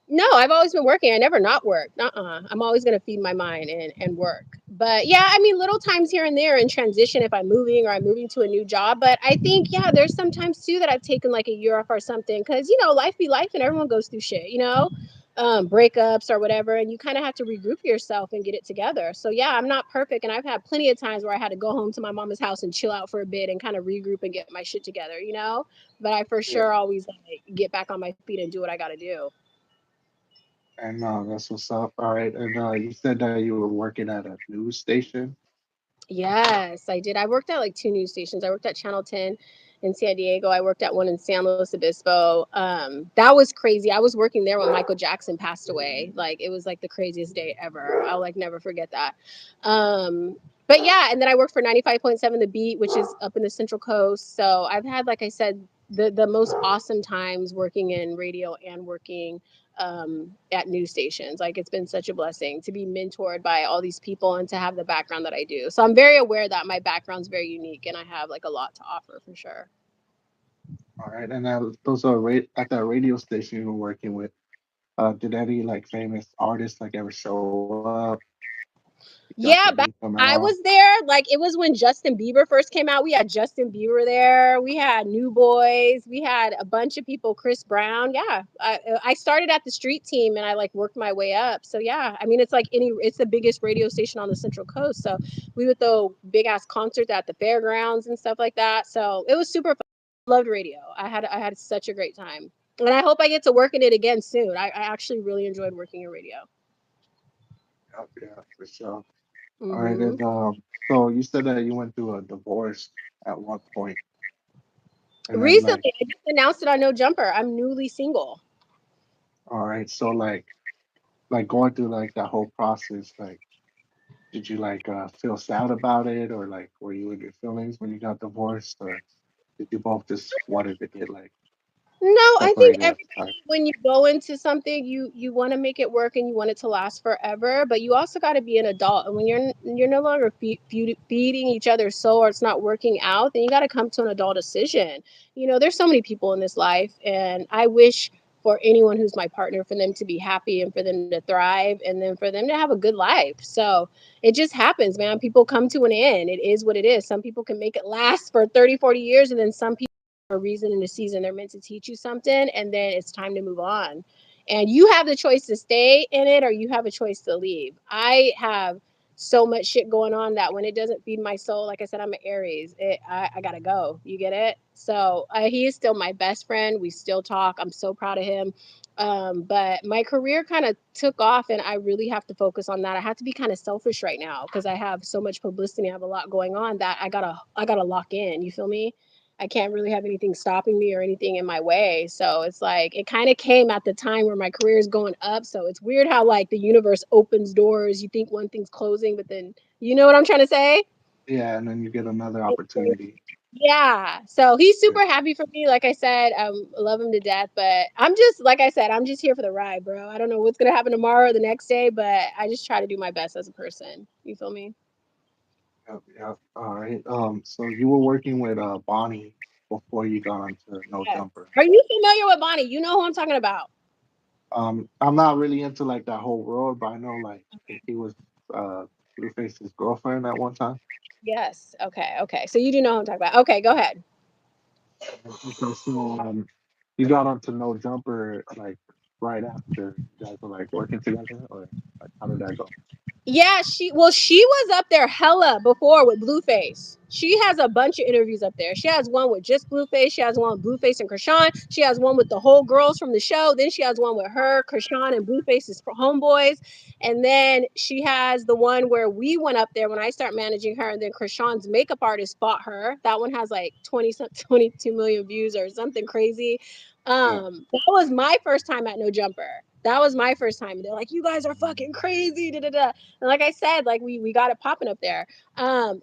no, I've always been working. I never not worked. I'm always gonna feed my mind and work. But yeah, I mean, little times here and there in transition if I'm moving or I'm moving to a new job. But I think yeah, there's sometimes too that I've taken like a year off or something because life be life and everyone goes through shit. Breakups or whatever, and you kind of have to regroup yourself and get it together. So yeah, I'm not perfect, and I've had plenty of times where I had to go home to my mama's house and chill out for a bit and kind of regroup and get my shit together. But I for Yeah, sure always like get back on my feet and do what I got to do. and that's what's up. All right, and you said that you were working at a news station. Yes, I did. I worked at like two news stations. I worked at Channel 10 in San Diego. I worked at one in San Luis Obispo. That was crazy. I was working there when Michael Jackson passed away. Like it was like the craziest day ever. I'll like never forget that. But yeah, and then I worked for 95.7 The Beat, which is up in the Central Coast. So I've had, like I said, the most awesome times working in radio and working at news stations. Like it's been such a blessing to be mentored by all these people and to have the background that I do. So I'm very aware that my background's very unique and I have like a lot to offer for sure. All right, and those are at that radio station you were working with. Did any like famous artists like ever show up? You got to meet Yeah, them back at all? I was there. Like it was when Justin Bieber first came out. We had Justin Bieber there. We had New Boys. We had a bunch of people. Chris Brown. Yeah, I started at the street team and I like worked my way up. So yeah, I mean it's like it's the biggest radio station on the Central Coast. So we would throw big ass concerts at the fairgrounds and stuff like that. So it was super fun. Loved radio. I had such a great time, and I hope I get to work in it again soon. I actually really enjoyed working in radio. Yeah, yeah, for sure. All right, Hmm. and so you said that you went through a divorce at one point, and then like, Recently, I just announced it on No Jumper. I'm newly single. all right, so like going through like that whole process, like, did you like feel sad about it, or like were you in your feelings when you got divorced, or did you both just wanted to get like No, I think separated at the time? everybody, when you go into something, you want to make it work and you want it to last forever. But you also got to be an adult. And when you're no longer feeding each other's soul, or it's not working out, then you got to come to an adult decision. There's so many people in this life, and I wish for anyone who's my partner for them to be happy and for them to thrive and then for them to have a good life. So it just happens, man. People come to an end. It is what it is. Some people can make it last for 30, 40 years, and then some people a reason in the season. They're meant to teach you something, and then it's time to move on. And you have the choice to stay in it or you have a choice to leave. I have so much shit going on that when it doesn't feed my soul, like I said, I'm an Aries. I gotta go. You get it? So he is still my best friend. We still talk. I'm so proud of him. But my career kind of took off, and I really have to focus on that. I have to be kind of selfish right now because I have so much publicity. I have a lot going on that I gotta lock in. You feel me? I can't really have anything stopping me or anything in my way. So it's like it kind of came at the time where my career is going up. So it's weird how like the universe opens doors. You think one thing's closing, but then you know what I'm trying to say? Yeah, and then you get another opportunity. Yeah. So he's Yeah. super happy for me. Like I said, I love him to death. But I'm just like I said, I'm just here for the ride, bro. I don't know what's gonna happen tomorrow or the next day, but I just try to do my best as a person. You feel me? Yep, yep. All right. So you were working with Bonnie before you got onto No Yes. Jumper. Are you familiar with Bonnie? You know who I'm talking about. I'm not really into like that whole world, but I know like I think he was Blueface's girlfriend at one time. Yes. Okay. Okay. So you do know who I'm talking about. Okay, go ahead. Okay, so you got onto No Jumper like right after you guys were like working together, or like how did that go? Yeah, she was up there hella before with Blueface. She has a bunch of interviews up there. She has one with just Blueface. She has one with Blueface and Krishan. She has one with the whole girls from the show. Then she has one with her, Krishan, and Blueface's homeboys. And then she has the one where we went up there when I start managing her. And then Krishan's makeup artist bought her. That one has like 22 million views or something crazy. Yeah. That was my first time at No Jumper. That was my first time. They're like, you guys are fucking crazy. Da, da, da. And like I said, like we got it popping up there.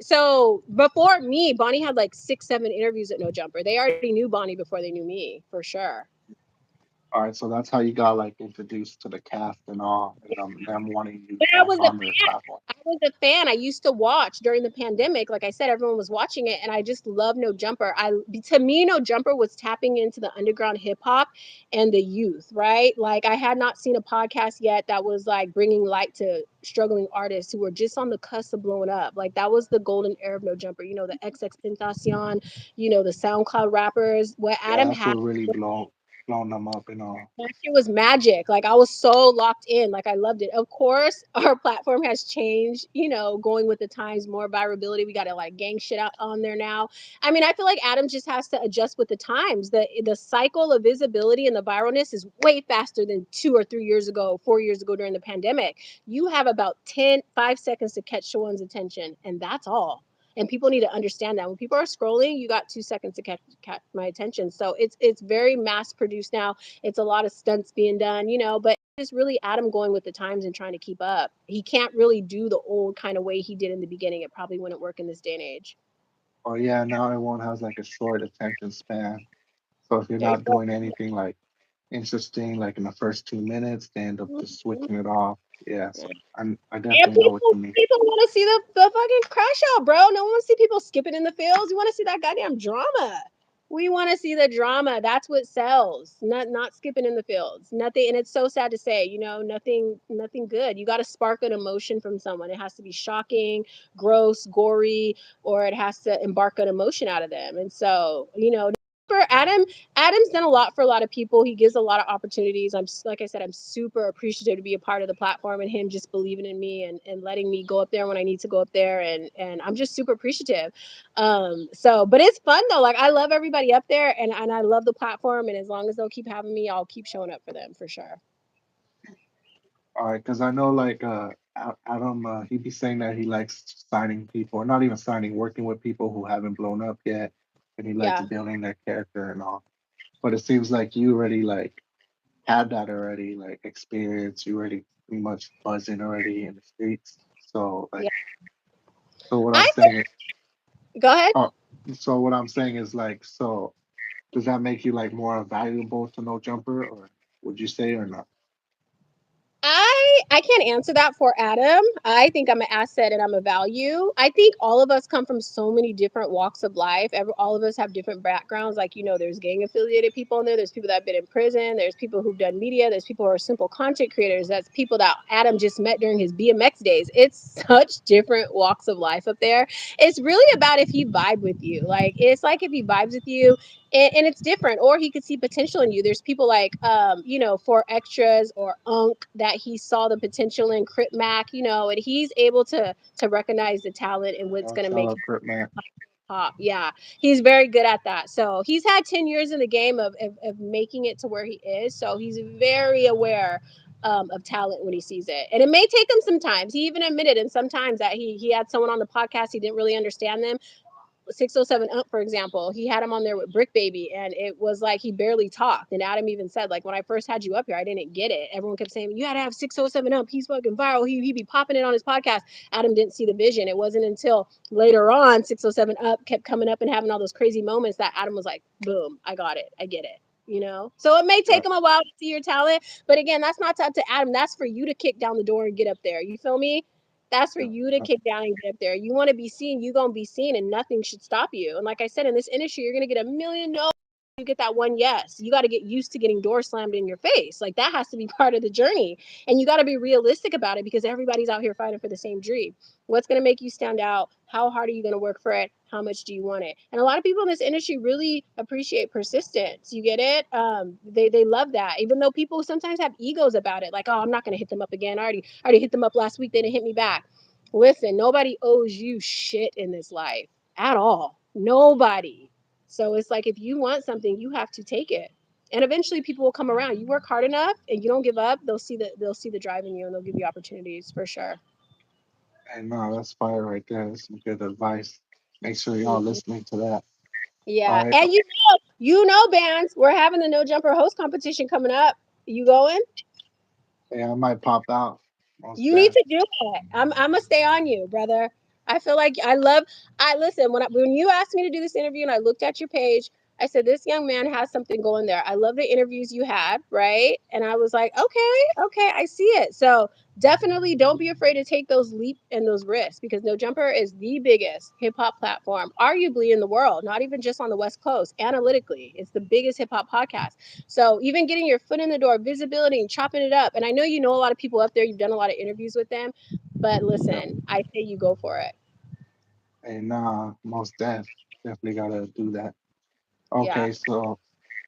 So before me, Bonnie had like 6, 7 interviews at No Jumper. They already knew Bonnie before they knew me, for sure. All right, so that's how you got like introduced to the cast and all, and them wanting you But I back was a on their fan. platform. I was a fan. I used to watch during the pandemic. Like I said, everyone was watching it, and I just love No Jumper. To me, No Jumper was tapping into the underground hip hop and the youth, right? Like I had not seen a podcast yet that was like bringing light to struggling artists who were just on the cusp of blowing up. Like that was the golden era of No Jumper. You know, the XX Tentacion, you know, the SoundCloud rappers. What Yeah, Adam that's had what really blown them up and all. that shit was magic. Like I was so locked in. Like I loved it. Of course, our platform has changed, you know, going with the times, more virality. We got to like gang shit out on there now. I mean, I feel like Adam just has to adjust with the times. The cycle of visibility and the viralness is way faster than 2 or 3 years ago, 4 years ago during the pandemic. You have about 5 seconds to catch someone's attention, and that's all. And people need to understand that when people are scrolling, you got 2 seconds to catch my attention. So it's very mass produced now. It's a lot of stunts being done, you know, but it's really Adam going with the times and trying to keep up. He can't really do the old kind of way he did in the beginning. It probably wouldn't work in this day and age. Or yeah, now everyone has like a short attention span. So if you're There you not go. doing anything like interesting, like in the first 2 minutes, they end up just Mhm. switching it off. Yeah, so I And definitely know what people you mean. people want to see the fucking crash out, bro. No one wants to see people skipping in the fields. We want to see that goddamn drama. We want to see the drama. That's what sells. Not skipping in the fields. Nothing, and it's so sad to say, you know, nothing good. You got to spark an emotion from someone. It has to be shocking, gross, gory, or it has to embark an emotion out of them. And so, you know, for Adam's done a lot for a lot of people. He gives a lot of opportunities. Like I said, I'm super appreciative to be a part of the platform and him just believing in me and letting me go up there when I need to go up there. And I'm just super appreciative. So, but it's fun though. Like I love everybody up there and I love the platform. And as long as they'll keep having me, I'll keep showing up for them for sure. All right, because I know like Adam, he be saying that he likes signing people, or not even signing, working with people who haven't blown up yet, and he likes Yeah. building their character and all. But it seems like you already like had that already, like experience. You already pretty much buzzing already in the streets. So like, Yeah. so what I'm I saying is, go ahead. oh, so what I'm saying is like, so does that make you like more valuable to No Jumper, or would you say or not? I can't answer that for Adam. I think I'm an asset and I'm a value. I think all of us come from so many different walks of life. All of us have different backgrounds. Like, you know, there's gang affiliated people in there. There's people that have been in prison. There's people who've done media. There's people who are simple content creators. That's people that Adam just met during his BMX days. It's such different walks of life up there. It's really about if he vibe with you. Like, it's like if he vibes with you, and it's different, or he could see potential in you. There's people like you know, for extras or unk that he saw the potential in Crip Mac, you know, and he's able to recognize the talent and what's going to Shout make out Crip Man. pop. Yeah, he's very good at that. So he's had 10 years in the game of making it to where he is, so he's very aware of talent when he sees it, and it may take him sometimes. He even admitted and sometimes that he had someone on the podcast, he didn't really understand them. 607 Up, for example, he had him on there with Brick Baby, and it was like he barely talked. And Adam even said, like, when I first had you up here, I didn't get it. Everyone kept saying, you had to have 607 Up. He's fucking viral. He be popping it on his podcast. Adam didn't see the vision. It wasn't until later on 607 Up kept coming up and having all those crazy moments that Adam was like, boom, I got it. I get it. You know, so it may Yeah, take him a while to see your talent, but again, that's not up to Adam. That's for you to kick down the door and get up there. You feel me? That's for yeah, you to yeah. kick down and get up there. You want to be seen, you gonna be seen, and nothing should stop you. And like I said, in this industry, you're gonna get a million no. You get that one yes. You got to get used to getting doors slammed in your face. Like that has to be part of the journey, and you got to be realistic about it because everybody's out here fighting for the same dream. What's going to make you stand out? How hard are you going to work for it? How much do you want it? And a lot of people in this industry really appreciate persistence. You get it? They love that, even though people sometimes have egos about it. Like, oh, I'm not going to hit them up again. I already hit them up last week. They didn't hit me back. Listen, nobody owes you shit in this life at all. Nobody. So it's like if you want something, you have to take it. And eventually people will come around. You work hard enough and you don't give up, they'll see the drive in you and they'll give you opportunities for sure. And no, that's fire right there. That's some good advice. Make sure y'all Mhm. listening to that. All Yeah. right. And you know, bands, we're having the no jumper host competition coming up. You going? Yeah, I might pop out. Most You need deaf. to do it. I'm gonna stay on you, brother. I feel like I listen when you asked me to do this interview and I looked at your page, I said this young man has something going there. I love the interviews you had, right? And I was like, okay, I see it. So definitely don't be afraid to take those leap and those risks because No Jumper is the biggest hip hop platform, arguably in the world, not even just on the West Coast. Analytically, it's the biggest hip hop podcast. So even getting your foot in the door, visibility and chopping it up. And I know you know a lot of people up there, you've done a lot of interviews with them, but Yep. listen, I say you go for it. And nah, most deaf. Definitely gotta do that. Yeah. Okay, so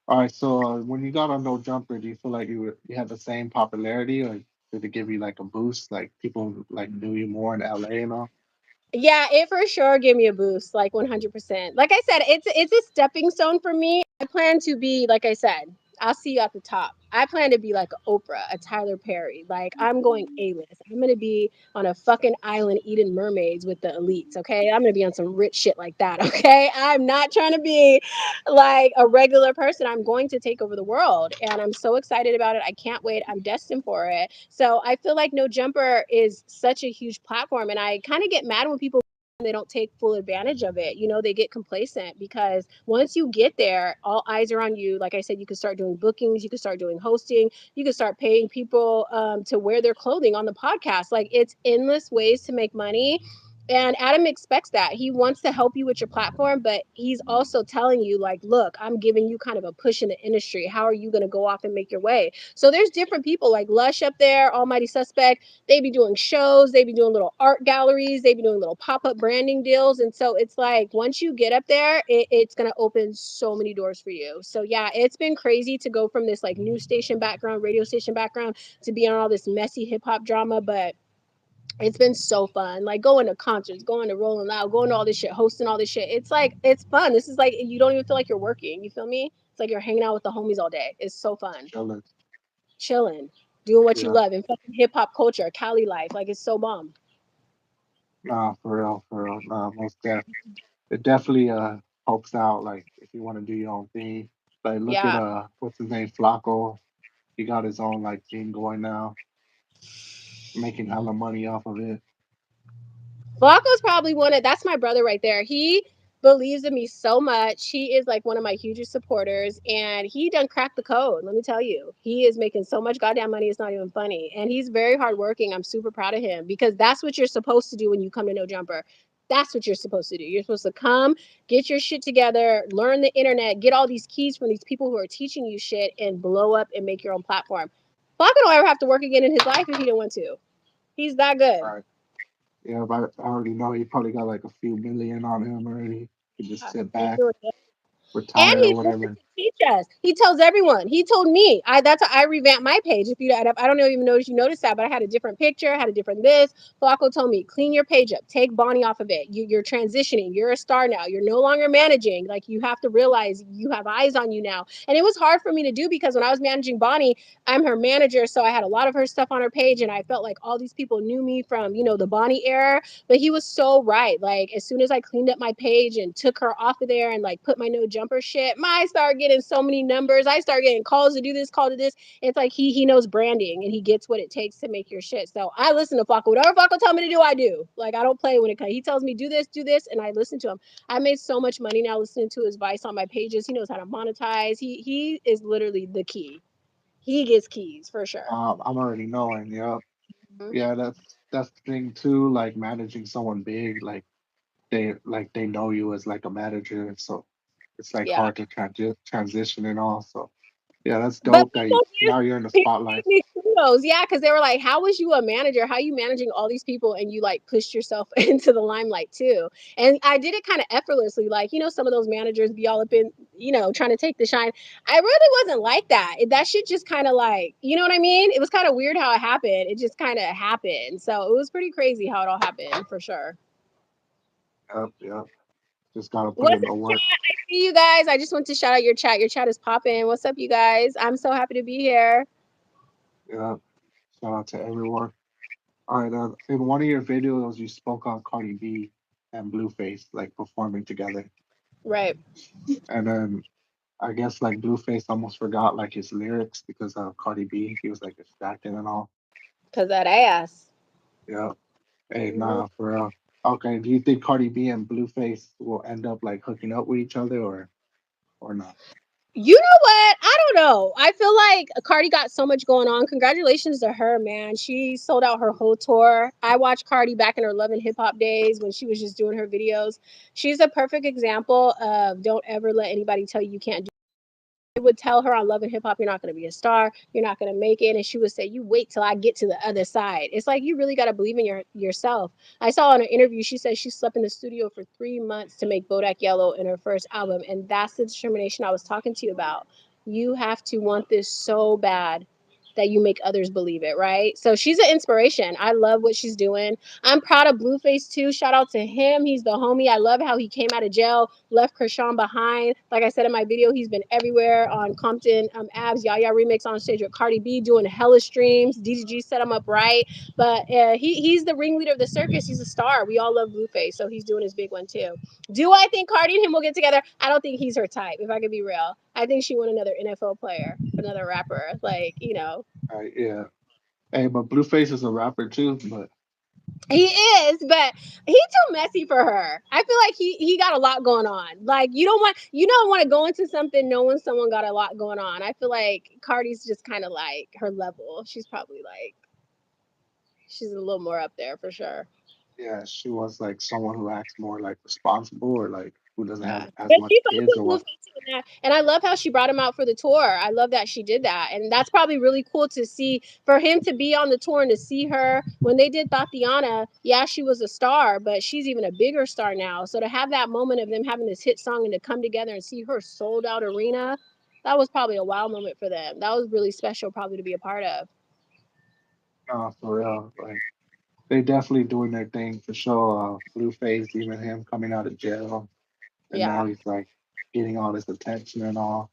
all right, so when you got on No Jumper, do you feel like you had the same popularity, or did it give you like a boost? Like people like knew you more in LA and all? Yeah, it for sure gave me a boost, like 100%. Like I said, it's a stepping stone for me. I plan to be, like I said, I'll see you at the top. I plan to be like a Oprah, a Tyler Perry. Like I'm going A-list. I'm gonna be on a fucking island eating mermaids with the elites. Okay, I'm gonna be on some rich shit like that. Okay, I'm not trying to be like a regular person. I'm going to take over the world, and I'm so excited about it. I can't wait. I'm destined for it. So I feel like No Jumper is such a huge platform, and I kind of get mad when people they don't take full advantage of it. You know, they get complacent because once you get there, all eyes are on you. Like I said, you can start doing bookings, you can start doing hosting, you can start paying people to wear their clothing on the podcast. Like it's endless ways to make money. And Adam expects that. He wants to help you with your platform, but he's also telling you, like, look, I'm giving you kind of a push in the industry. How are you going to go off and make your way? So there's different people like Lush up there, Almighty Suspect. They be doing shows, they be doing little art galleries, they be doing little pop-up branding deals. And so it's like once you get up there, it's gonna open so many doors for you. So yeah, it's been crazy to go from this like news station background, radio station background to be on all this messy hip-hop drama, but it's been so fun. Like going to concerts, going to Rolling Loud, going to all this shit, hosting all this shit. It's like it's fun. This is like you don't even feel like you're working. You feel me? It's like you're hanging out with the homies all day. It's so fun Chilling. chilling, doing what you Yeah. love, and fucking hip hop culture, Cali life. Like it's so bomb. Nah, for real, for real. Nah, most deaf. It definitely helps out. Like if you want to do your own thing. Like look at Yeah. what's his name, Flacco. He got his own like thing going now, making hella money off of it. Flacco's probably one of that's my brother right there. He believes in me so much. He is like one of my hugest supporters and he done cracked the code. Let me tell you. He is making so much goddamn money it's not even funny. And he's very hardworking. I'm super proud of him because that's what you're supposed to do when you come to No Jumper. That's what you're supposed to do. You're supposed to come, get your shit together, learn the internet, get all these keys from these people who are teaching you shit, and blow up and make your own platform. Flacco don't ever have to work again in his life if he didn't want to. He's that good. Right. Yeah, but I already know he probably got like a few million on him already. He just sit He's back, doing good. And retire or he listen, whatever. teach us. He tells everyone. He told me. That's I revamped my page. If you I don't know even know if you noticed that, but I had a different picture, had a different this. Flacco told me, clean your page up, take Bonnie off of it. You're transitioning. You're a star now. You're no longer managing. Like you have to realize you have eyes on you now. And it was hard for me to do because when I was managing Bonnie, I'm her manager, so I had a lot of her stuff on her page, and I felt like all these people knew me from the Bonnie era. But he was so right. Like as soon as I cleaned up my page and took her off of there and like put my no jumper shit, I started getting so many numbers. I started getting calls to do this, call to this. It's like he knows branding and he gets what it takes to make your shit. So I listen to Flacco. Whatever Flacco tell me to do, I do. Like I don't play when it comes. He tells me do this, and I listen to him. I made so much money now listening to his advice on my pages. He knows how to monetize. He is literally the key. He gets keys for sure. I'm already knowing. Yeah, yeah. That's the thing too. Like managing someone big, like they know you as like a manager, so it's like Yeah. hard to transition and all. So yeah, that's But dope that now you're in the people spotlight. gave me kudos, yeah, because they were like, "How was you a manager? How are you managing all these people and you like pushed yourself into the limelight too?" And I did it kind of effortlessly, like some of those managers be all up in trying to take the shine. I really wasn't like that. That shit just kind of like what I mean. It was kind of weird how it happened. It just kind of happened, so it was pretty crazy how it all happened for sure. Yep, yep. Just gotta put What's in up, the work. chat? I see you guys. I just want to shout out your chat. Your chat is popping. What's up, you guys? I'm so happy to be here. Yep. Shout out to everyone. All right. In one of your videos, you spoke on Cardi B and Blueface like performing together, Right. and then I guess like Blueface almost forgot like his lyrics because of Cardi B. He was like distracted and all. Cause that ass. Yeah. Hey, Mhm. nah, for real. Okay. Do you think Cardi B and Blueface will end up like hooking up with each other or not? You know what? I don't know. I feel like Cardi got so much going on. Congratulations to her, man. She sold out her whole tour. I watched Cardi back in her Love and Hip Hop days when she was just doing her videos. She's a perfect example of don't ever let anybody tell you you can't would tell her on Love and Hip Hop, you're not going to be a star, you're not going to make it, and she would say, "You wait till I get to the other side." It's like you really got to believe in yourself. I saw in an interview she said she slept in the studio for 3 months to make Bodak Yellow in her first album, and that's the determination I was talking to you about. You have to want this so bad that you make others believe it, right? So she's an inspiration. I love what she's doing. I'm proud of Blueface too. Shout out to him. He's the homie. I love how he came out of jail, left Chrisean behind. Like I said in my video, he's been everywhere on Compton Abs, Yaya remix on stage with Cardi B, doing hella streams. DDG set him up right. But he's the ringleader of the circus. He's a star. We all love Blueface, so he's doing his big one too. Do I think Cardi and him will get together? I don't think he's her type, if I could be real. I think she want another NFL player, another rapper. Yeah. Hey, but Blueface is a rapper too. But He is, but he too messy for her. I feel like he got a lot going on. Like you don't want to go into something knowing someone got a lot going on. I feel like Cardi's just kind of like her level. She's probably like she's a little more up there for sure. yeah, she was like someone who acts more like responsible or like who doesn't have Yeah. as But much she fucked kids with or what. Blueface in that. And I love how she brought him out for the tour. I love that she did that. And that's probably really cool to see for him to be on the tour and to see her when they did Tatiana. Yeah, she was a star, but she's even a bigger star now. So to have that moment of them having this hit song and to come together and see her sold out arena, that was probably a wow moment for them. That was really special, probably to be a part of. No, for real. Like they definitely doing their thing for sure. Blueface, even him coming out of jail, and Yeah. now he's like getting all this attention and all.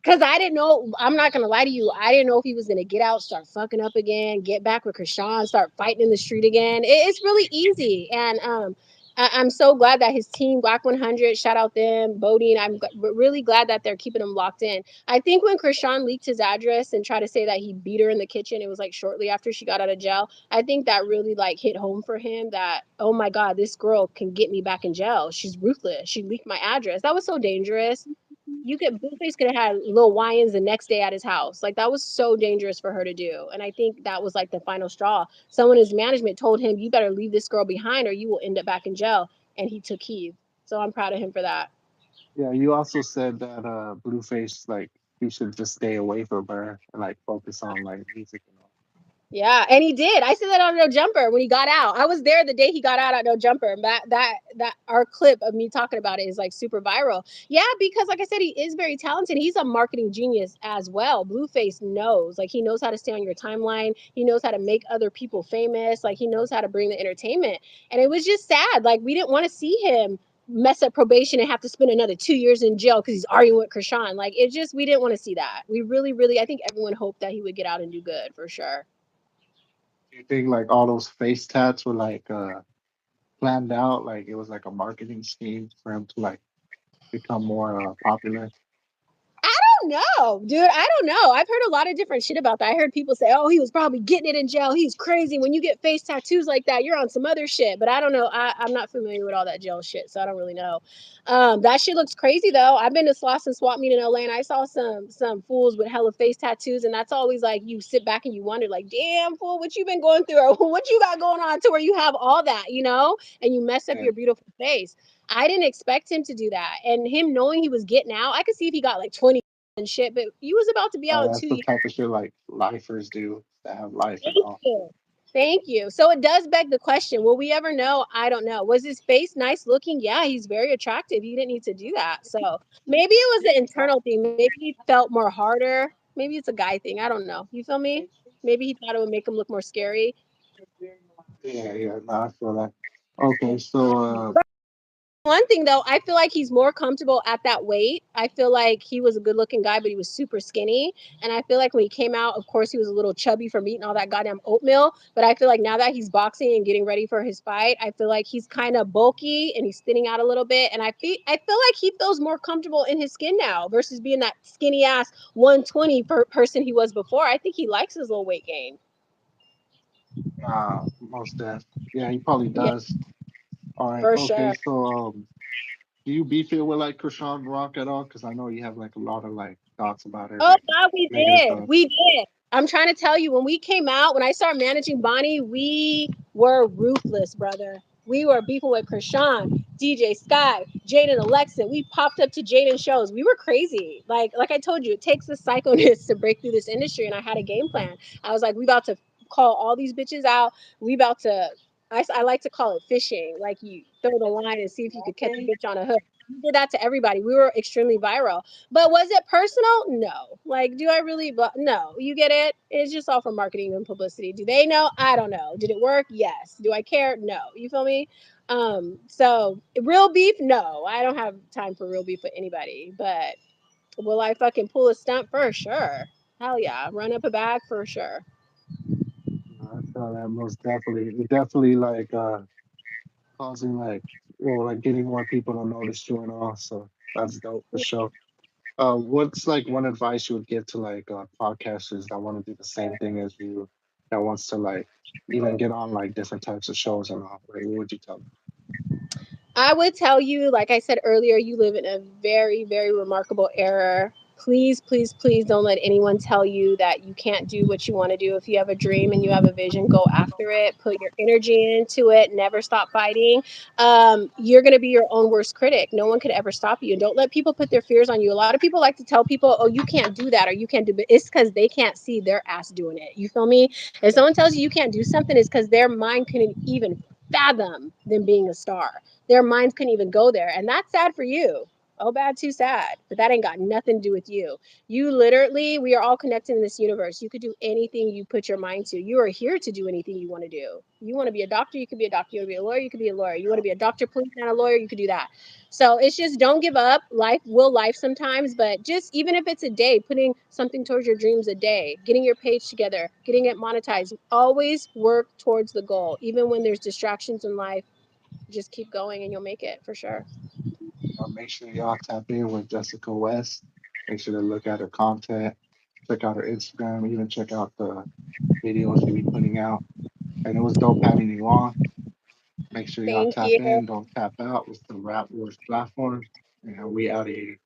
Because I didn't know, I'm not going to lie to you. I didn't know if he was going to get out, start fucking up again, get back with Krishan, start fighting in the street again. It's really easy. And I'm so glad that his team, Black 100, shout out them, Bodine, really glad that they're keeping him locked in. I think when Krishan leaked his address and tried to say that he beat her in the kitchen, it was like shortly after she got out of jail. I think that really like hit home for him that, oh my God, this girl can get me back in jail. She's ruthless. She leaked my address. That was so dangerous. Blueface could have had Lil Wyans the next day at his house. Like that was so dangerous for her to do. And I think that was like the final straw. Someone in his management told him, "You better leave this girl behind or you will end up back in jail." And he took heed. So I'm proud of him for that. Yeah, you also said that Blueface like he should just stay away from her and like focus on like music and all. Yeah, and he did. I said that on No Jumper when he got out. I was there the day he got out at No Jumper. And that our clip of me talking about it is like super viral. Yeah, because like I said, he is very talented. He's a marketing genius as well. Blueface knows, like he knows how to stay on your timeline. He knows how to make other people famous. Like he knows how to bring the entertainment. And it was just sad. Like we didn't want to see him mess up probation and have to spend another 2 years in jail because he's arguing with Krishan. Like it just we didn't want to see that. We really, really, I think everyone hoped that he would get out and do good for sure. Do you think like all those face tats were like planned out? Like it was like a marketing scheme for him to like become more popular? No, dude, I don't know. I've heard a lot of different shit about that. I heard people say, "Oh, he was probably getting it in jail. He's crazy. When you get face tattoos like that, you're on some other shit." But I don't know. I'm not familiar with all that jail shit, so I don't really know. That shit looks crazy though. I've been to Sloss and Swap Meet in LA, and I saw some fools with hella face tattoos, and that's always like you sit back and you wonder, like, "Damn fool, what you been going through, or what you got going on to where you have all that, and you mess up Yeah, your beautiful face." I didn't expect him to do that, and him knowing he was getting out, I could see if he got like 20 and shit, but you was about to be out in that's two the years. type of shit like lifers do that have life and Thank all. you. Thank you. So it does beg the question, will we ever know? I don't know. Was his face nice looking? Yeah, he's very attractive. He didn't need to do that. So maybe it was an internal thing. Maybe he felt more harder. Maybe it's a guy thing. I don't know. You feel me? Maybe he thought it would make him look more scary. Yeah, yeah, no, I feel that. Okay, so One thing though, I feel like he's more comfortable at that weight. I feel like he was a good looking guy, but he was super skinny. And I feel like when he came out, of course, he was a little chubby from eating all that goddamn oatmeal. But I feel like now that he's boxing and getting ready for his fight, I feel like he's kind of bulky and he's thinning out a little bit. And I feel like he feels more comfortable in his skin now versus being that skinny ass 120 person he was before. I think he likes his little weight gain. most def. Yeah, he probably Yeah, does. All right, for okay, sure. so do you beef it with like Krishan Rock at all? Because I know you have like a lot of like thoughts about her, Oh like God, we negative did. thoughts. We did. I'm trying to tell you, when we came out, when I started managing Bonnie, we were ruthless, brother. We were beefing with Krishan, DJ Sky, Jaden Alexa. We popped up to Jaden shows. We were crazy. Like I told you, it takes the psychoness to break through this industry. And I had a game plan. I was like, we about to call all these bitches out. We about to. I like to call it fishing. Like you throw the line and see if you could catch a bitch on a hook. We did that to everybody. We were extremely viral. But was it personal? No. Like, do I really? But no, you get it. It's just all for marketing and publicity. Do they know? I don't know. Did it work? Yes. Do I care? No. You feel me? So real beef? No, I don't have time for real beef with anybody. But will I fucking pull a stunt for sure? Hell yeah, run up a bag for sure. I feel that most definitely. It's definitely like causing like well like getting more people to notice you and all. So that's dope for sure. What's like one advice you would give to like podcasters that want to do the same thing as you, that wants to like even get on like different types of shows and all? Like, what would you tell them? I would tell you, like I said earlier, you live in a very, very remarkable era. Please, please, please don't let anyone tell you that you can't do what you want to do. If you have a dream and you have a vision, go after it. Put your energy into it. Never stop fighting. You're going to be your own worst critic. No one could ever stop you. And don't let people put their fears on you. A lot of people like to tell people, oh, you can't do that or you can't do it. It's because they can't see their ass doing it. You feel me? If someone tells you you can't do something, it's because their mind couldn't even fathom them being a star. Their minds couldn't even go there. And that's sad for you. Oh, bad, too sad. But that ain't got nothing to do with you. You literally, we are all connected in this universe. You could do anything you put your mind to. You are here to do anything you want to do. You want to be a doctor, you could be a doctor. You want to be a lawyer, you could be a lawyer. You want to be a doctor, police, and a lawyer, you could do that. So it's just don't give up. Life will life sometimes, but just even if it's a day, putting something towards your dreams a day, getting your page together, getting it monetized, always work towards the goal. Even when there's distractions in life, just keep going and you'll make it for sure. Make sure y'all tap in with Jessica West. Make sure to look at her content, check out her Instagram, even check out the videos she be putting out. And it was dope having you on. Make sure y'all Thank tap you. in, don't tap out. It's the Rap Wars platform, and we out of here.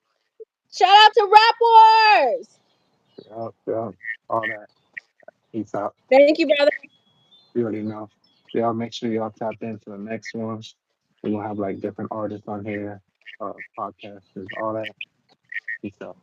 Shout out to Rap Wars. Yup, yup, all that. Peace out. Thank you, brother. You already know. Y'all make sure y'all tap into the next ones. We're gonna have like different artists on here, podcasters, all that. Peace out.